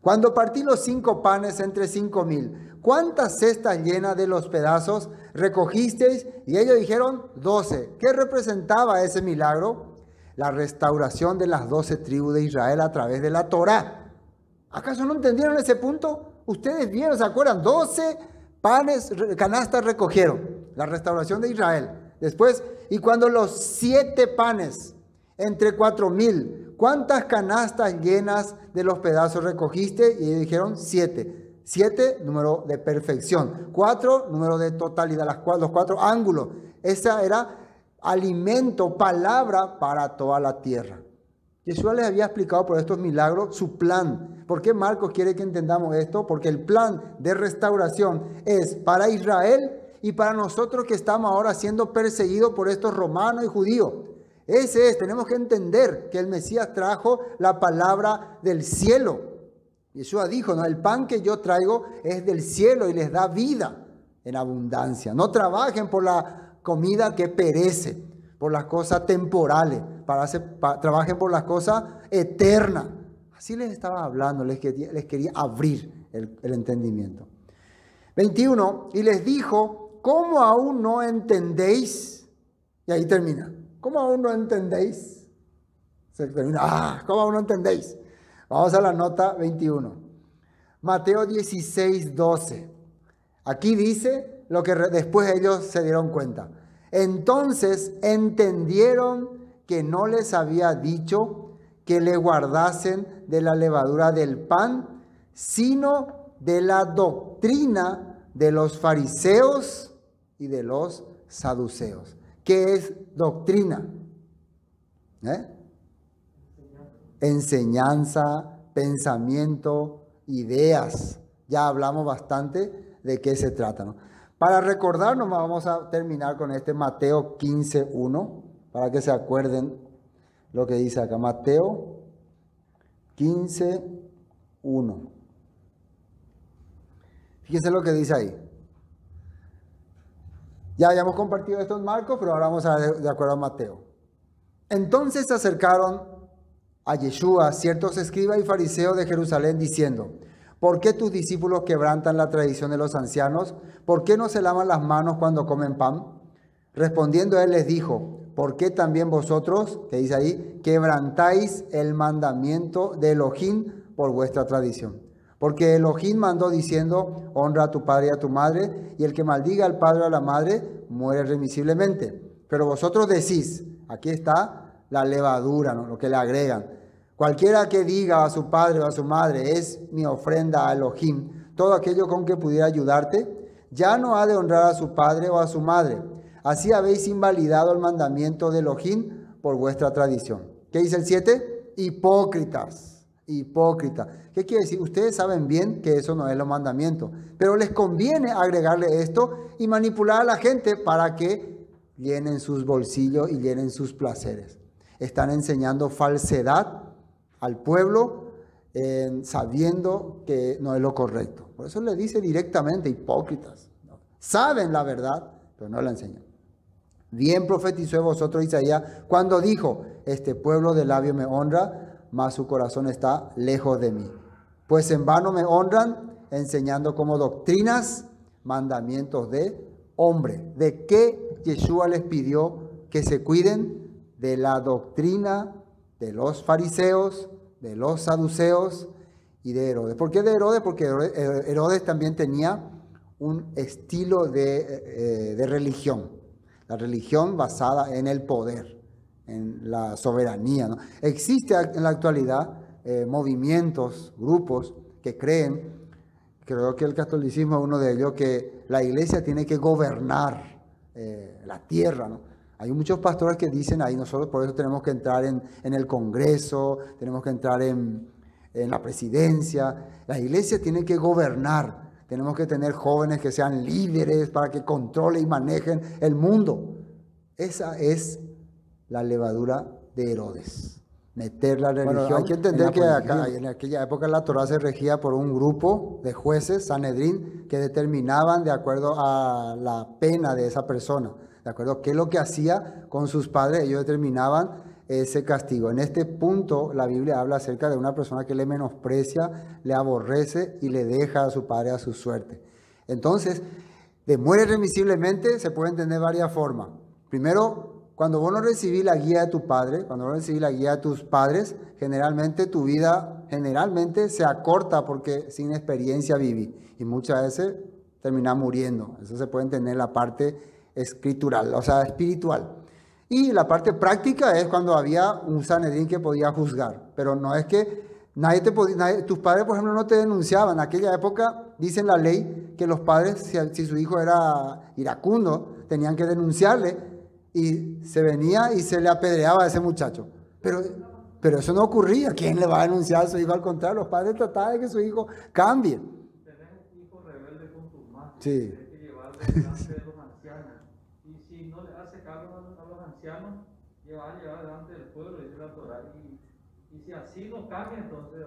Cuando partí los 5 panes entre 5,000, ¿cuántas cestas llenas de los pedazos recogisteis? Y ellos dijeron 12. ¿Qué representaba ese milagro? La restauración de las 12 tribus de Israel a través de la Torá. ¿Acaso no entendieron ese punto? Ustedes vieron, ¿se acuerdan? 12 panes, canastas recogieron. La restauración de Israel. Después, y cuando los 7 panes entre 4,000, ¿cuántas canastas llenas de los pedazos recogiste? Y dijeron 7. 7, número de perfección. 4, número de totalidad, los 4 ángulos. Esa era alimento, palabra para toda la tierra. Jesús les había explicado por estos milagros su plan. ¿Por qué Marcos quiere que entendamos esto? Porque el plan de restauración es para Israel y para nosotros que estamos ahora siendo perseguidos por estos romanos y judíos. Ese es, tenemos que entender que el Mesías trajo la palabra del cielo. Yeshua dijo, no, el pan que yo traigo es del cielo y les da vida en abundancia. No trabajen por la comida que perece, por las cosas temporales, trabajen por las cosas eternas, Así les estaba hablando, les quería abrir el entendimiento. 21, y les dijo, ¿cómo aún no entendéis? Y ahí termina. ¿Cómo aún no entendéis? Se termina, ¿cómo aún no entendéis? Vamos a la nota 21. Mateo 16, 12. Aquí dice lo que después ellos se dieron cuenta. Entonces entendieron que no les había dicho que le guardasen de la levadura del pan, sino de la doctrina de los fariseos y de los saduceos. ¿Qué es doctrina? Enseñanza, pensamiento, ideas. Ya hablamos bastante de qué se trata, ¿no? Para recordarnos, vamos a terminar con este Mateo 15:1, para que se acuerden lo que dice acá. Mateo 15:1. Fíjense lo que dice ahí. Ya habíamos compartido esto en Marcos, pero ahora vamos a ver de acuerdo a Mateo. Entonces se acercaron a Yeshua ciertos escribas y fariseos de Jerusalén diciendo, ¿por qué tus discípulos quebrantan la tradición de los ancianos? ¿Por qué no se lavan las manos cuando comen pan? Respondiendo él les dijo, ¿por qué también vosotros, que dice ahí, quebrantáis el mandamiento de Elohim por vuestra tradición? Porque Elohim mandó diciendo, honra a tu padre y a tu madre, y el que maldiga al padre o a la madre muere remisiblemente. Pero vosotros decís, aquí está la levadura, ¿no? Lo que le agregan. Cualquiera que diga a su padre o a su madre, es mi ofrenda a Elohim, todo aquello con que pudiera ayudarte, ya no ha de honrar a su padre o a su madre. Así habéis invalidado el mandamiento de Elohim por vuestra tradición. ¿Qué dice el 7? Hipócritas. Hipócritas. ¿Qué quiere decir? Ustedes saben bien que eso no es los mandamientos, pero les conviene agregarle esto y manipular a la gente para que llenen sus bolsillos y llenen sus placeres. Están enseñando falsedad al pueblo sabiendo que no es lo correcto. Por eso le dice directamente, hipócritas. Saben la verdad, pero no la enseñan. Bien profetizó de vosotros Isaías cuando dijo, este pueblo de labio me honra, mas su corazón está lejos de mí. Pues en vano me honran, enseñando como doctrinas mandamientos de hombre. ¿De qué Yeshua les pidió que se cuiden? De la doctrina de los fariseos, de los saduceos y de Herodes. ¿Por qué de Herodes? Porque Herodes también tenía un estilo de religión. La religión basada en el poder, en la soberanía, ¿no? Existe en la actualidad movimientos, grupos que creen, creo que el catolicismo es uno de ellos, que la iglesia tiene que gobernar la tierra, ¿no? Hay muchos pastores que dicen ahí, nosotros por eso tenemos que entrar en el Congreso, tenemos que entrar en la presidencia. La iglesia tiene que gobernar. Tenemos que tener jóvenes que sean líderes para que controlen y manejen el mundo. Esa es la levadura de Herodes. Meter la religión. Bueno, hay que entender que acá, en aquella época la Torá se regía por un grupo de jueces, Sanedrín, que determinaban de acuerdo a la pena de esa persona. De acuerdo a qué es lo que hacía con sus padres, ellos determinaban ese castigo. En este punto la Biblia habla acerca de una persona que le menosprecia, le aborrece y le deja a su padre a su suerte. Entonces, de muere remisiblemente se puede entender de varias formas. Primero, cuando vos no recibís la guía de tu padre, cuando no recibís la guía de tus padres, generalmente tu vida se acorta porque sin experiencia viví. Y muchas veces terminás muriendo. Eso se puede entender en la parte escritural, o sea, espiritual. Y la parte práctica es cuando había un Sanedrín que podía juzgar. Pero no es que tus padres, por ejemplo, no te denunciaban. En aquella época, dice en la ley, que los padres, si su hijo era iracundo, tenían que denunciarle y se venía y se le apedreaba a ese muchacho. Pero eso no ocurría. ¿Quién le va a denunciar a su hijo? Al contrario, los padres trataban de que su hijo cambie. Tener un hijo rebelde con tus manos. Sí. Tienes que llevarlo delante de los ancianos. Y si no le hace caso a los ancianos, llevar delante del pueblo, dice la Torá. Y si así no cambia, entonces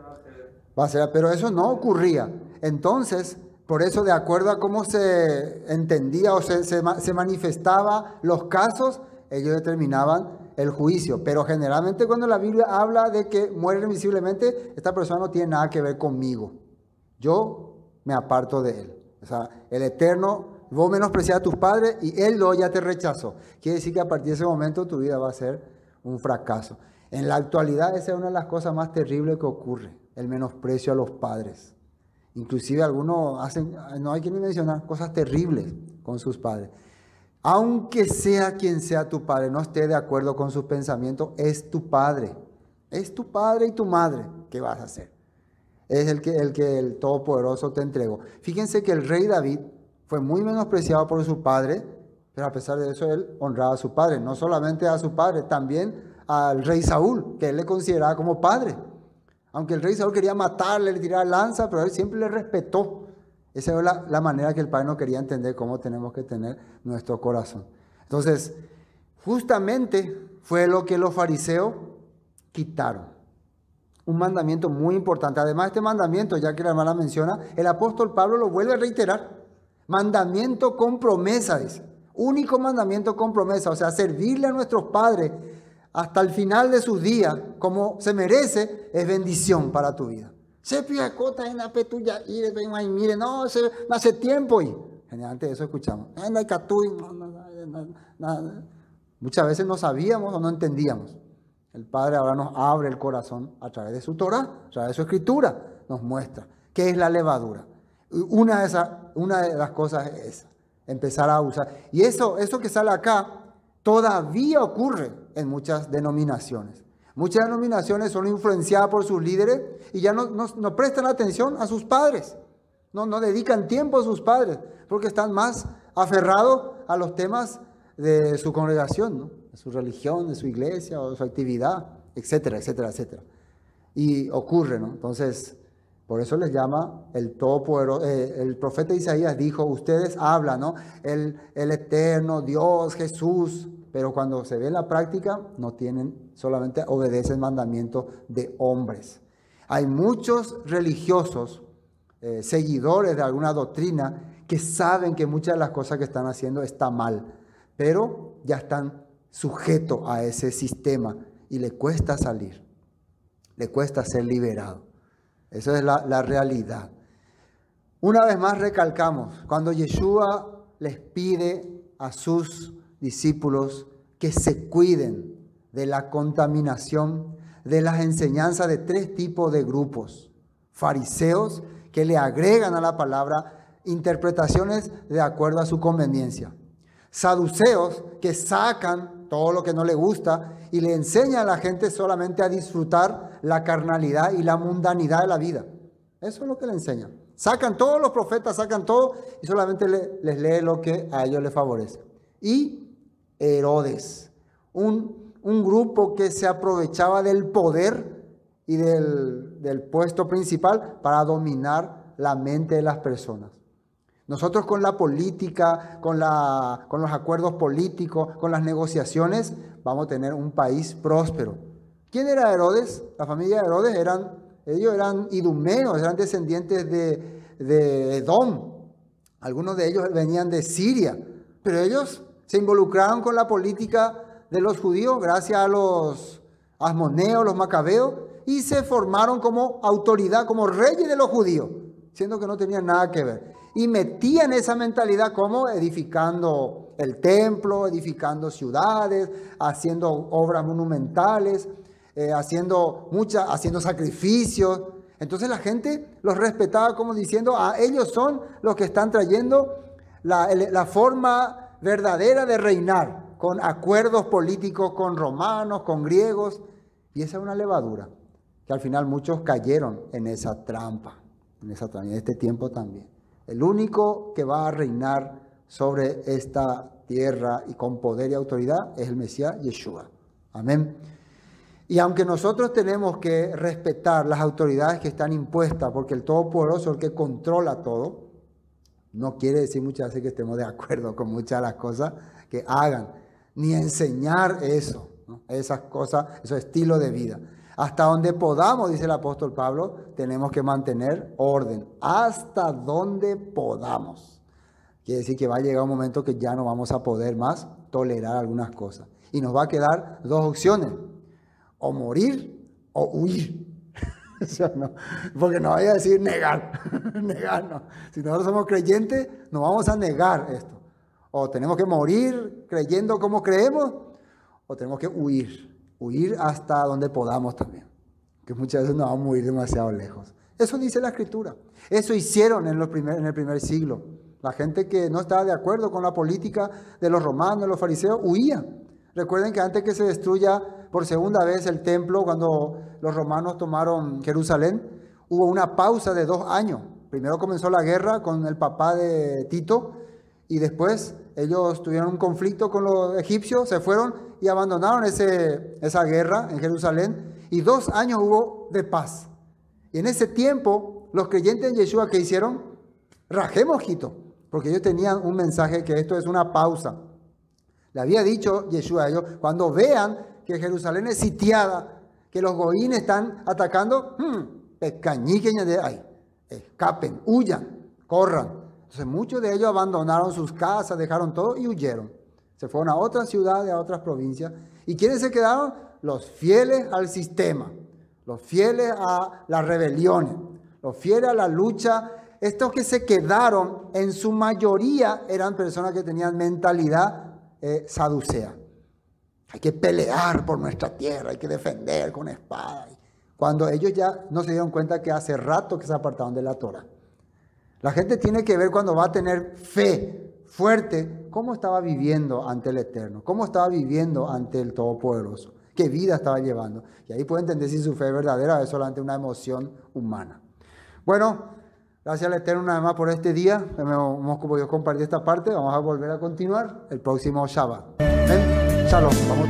va a ser. Pero eso no ocurría. Entonces, por eso, de acuerdo a cómo se entendía o se manifestaba los casos, ellos determinaban el juicio. Pero generalmente cuando la Biblia habla de que mueren visiblemente, esta persona no tiene nada que ver conmigo. Yo me aparto de él. O sea, el Eterno, vos menospreciás a tus padres y él luego ya te rechazó. Quiere decir que a partir de ese momento tu vida va a ser un fracaso. En la actualidad esa es una de las cosas más terribles que ocurre, el menosprecio a los padres. Inclusive algunos hacen, no hay que ni mencionar, cosas terribles con sus padres. Aunque sea quien sea tu padre, no esté de acuerdo con sus pensamientos, es tu padre. Es tu padre y tu madre. ¿Qué vas a hacer? Es el que el Todopoderoso te entregó. Fíjense que el rey David fue muy menospreciado por su padre, pero a pesar de eso él honraba a su padre. No solamente a su padre, también al rey Saúl, que él le consideraba como padre. Aunque el rey Saúl quería matarle, le tiraba lanza, pero él siempre le respetó. Esa es la manera que el Padre no quería entender cómo tenemos que tener nuestro corazón. Entonces, justamente fue lo que los fariseos quitaron. Un mandamiento muy importante. Además, este mandamiento, ya que la hermana menciona, el apóstol Pablo lo vuelve a reiterar. Mandamiento con promesa, dice. Único mandamiento con promesa. O sea, servirle a nuestros padres hasta el final de sus días, como se merece, es bendición para tu vida. Mire, no, hace tiempo. Y generalmente eso escuchamos. Muchas veces no sabíamos o no entendíamos. El Padre ahora nos abre el corazón a través de su Torah, a través de su Escritura, nos muestra qué es la levadura. Una de las cosas es esa, empezar a usar. Y eso que sale acá todavía ocurre en muchas denominaciones. Muchas denominaciones son influenciadas por sus líderes y ya no prestan atención a sus padres. No dedican tiempo a sus padres porque están más aferrados a los temas de su congregación, ¿no? De su religión, de su iglesia o de su actividad, etcétera, etcétera, etcétera. Y ocurre, ¿no? Entonces, por eso les llama el Todopoderoso. El profeta Isaías dijo, ustedes hablan, ¿no? El Eterno, Dios, Jesús. Pero cuando se ve en la práctica, no tienen, solamente obedecen mandamientos de hombres. Hay muchos religiosos, seguidores de alguna doctrina, que saben que muchas de las cosas que están haciendo está mal, pero ya están sujetos a ese sistema y le cuesta salir, le cuesta ser liberado. Esa es la realidad. Una vez más recalcamos, cuando Yeshua les pide a sus discípulos que se cuiden de la contaminación, de las enseñanzas de tres tipos de grupos. Fariseos, que le agregan a la palabra interpretaciones de acuerdo a su conveniencia. Saduceos, que sacan todo lo que no le gusta y le enseñan a la gente solamente a disfrutar la carnalidad y la mundanidad de la vida. Eso es lo que le enseñan. Sacan todos los profetas, sacan todo y solamente les lee lo que a ellos les favorece. Y Herodes, un grupo que se aprovechaba del poder y del puesto principal para dominar la mente de las personas. Nosotros con la política, con los acuerdos políticos, con las negociaciones, vamos a tener un país próspero. ¿Quién era Herodes? La familia de Herodes ellos eran idumeos, eran descendientes de Edom. Algunos de ellos venían de Siria, pero ellos se involucraron con la política de los judíos gracias a los asmoneos, los macabeos, y se formaron como autoridad, como reyes de los judíos, siendo que no tenían nada que ver. Y metían esa mentalidad como edificando el templo, edificando ciudades, haciendo obras monumentales, haciendo sacrificios. Entonces la gente los respetaba como diciendo, ellos son los que están trayendo la forma verdadera de reinar, con acuerdos políticos con romanos, con griegos, y esa es una levadura, que al final muchos cayeron en esa trampa, en este tiempo también. El único que va a reinar sobre esta tierra y con poder y autoridad es el Mesías Yeshua. Amén. Y aunque nosotros tenemos que respetar las autoridades que están impuestas, porque el Todopoderoso es el que controla todo, no quiere decir muchas veces que estemos de acuerdo con muchas de las cosas que hagan, ni enseñar eso, ¿no? Esas cosas, esos estilos de vida. Hasta donde podamos, dice el apóstol Pablo, tenemos que mantener orden. Hasta donde podamos. Quiere decir que va a llegar un momento que ya no vamos a poder más tolerar algunas cosas. Y nos va a quedar dos opciones, o morir o huir. Eso no, porque no vaya a decir negar, negar no. Si nosotros somos creyentes, no vamos a negar esto. O tenemos que morir creyendo como creemos, o tenemos que huir hasta donde podamos también. Que muchas veces no vamos a huir demasiado lejos. Eso dice la Escritura. Eso hicieron en el primer siglo. La gente que no estaba de acuerdo con la política de los romanos, de los fariseos, huía. Recuerden que antes que se destruya por segunda vez el templo, cuando los romanos tomaron Jerusalén, hubo una pausa de 2 años. Primero comenzó la guerra con el papá de Tito y después ellos tuvieron un conflicto con los egipcios, se fueron y abandonaron esa guerra en Jerusalén y 2 años hubo de paz. Y en ese tiempo los creyentes en Yeshua, ¿qué hicieron? Rajemos Quito, porque ellos tenían un mensaje que esto es una pausa. Le había dicho Yeshua a ellos, cuando vean que Jerusalén es sitiada, que los goínes están atacando, escapen, huyan, corran. Entonces muchos de ellos abandonaron sus casas, dejaron todo y huyeron. Se fueron a otras ciudades, a otras provincias. ¿Y quiénes se quedaron? Los fieles al sistema, los fieles a las rebeliones, los fieles a la lucha. Estos que se quedaron, en su mayoría, eran personas que tenían mentalidad saducea. Hay que pelear por nuestra tierra, hay que defender con espada. Cuando ellos ya no se dieron cuenta que hace rato que se apartaron de la Torah. La gente tiene que ver cuando va a tener fe fuerte, cómo estaba viviendo ante el Eterno, cómo estaba viviendo ante el Todopoderoso, qué vida estaba llevando. Y ahí puede entender si su fe es verdadera o es solamente una emoción humana. Bueno, gracias al Eterno una vez más por este día. Hemos podido compartir esta parte. Vamos a volver a continuar el próximo Shabbat. Shalom. Vamos.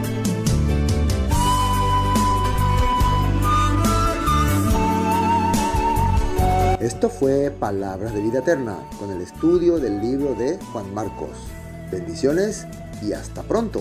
Esto fue Palabras de Vida Eterna con el estudio del libro de Juan Marcos. Bendiciones y hasta pronto.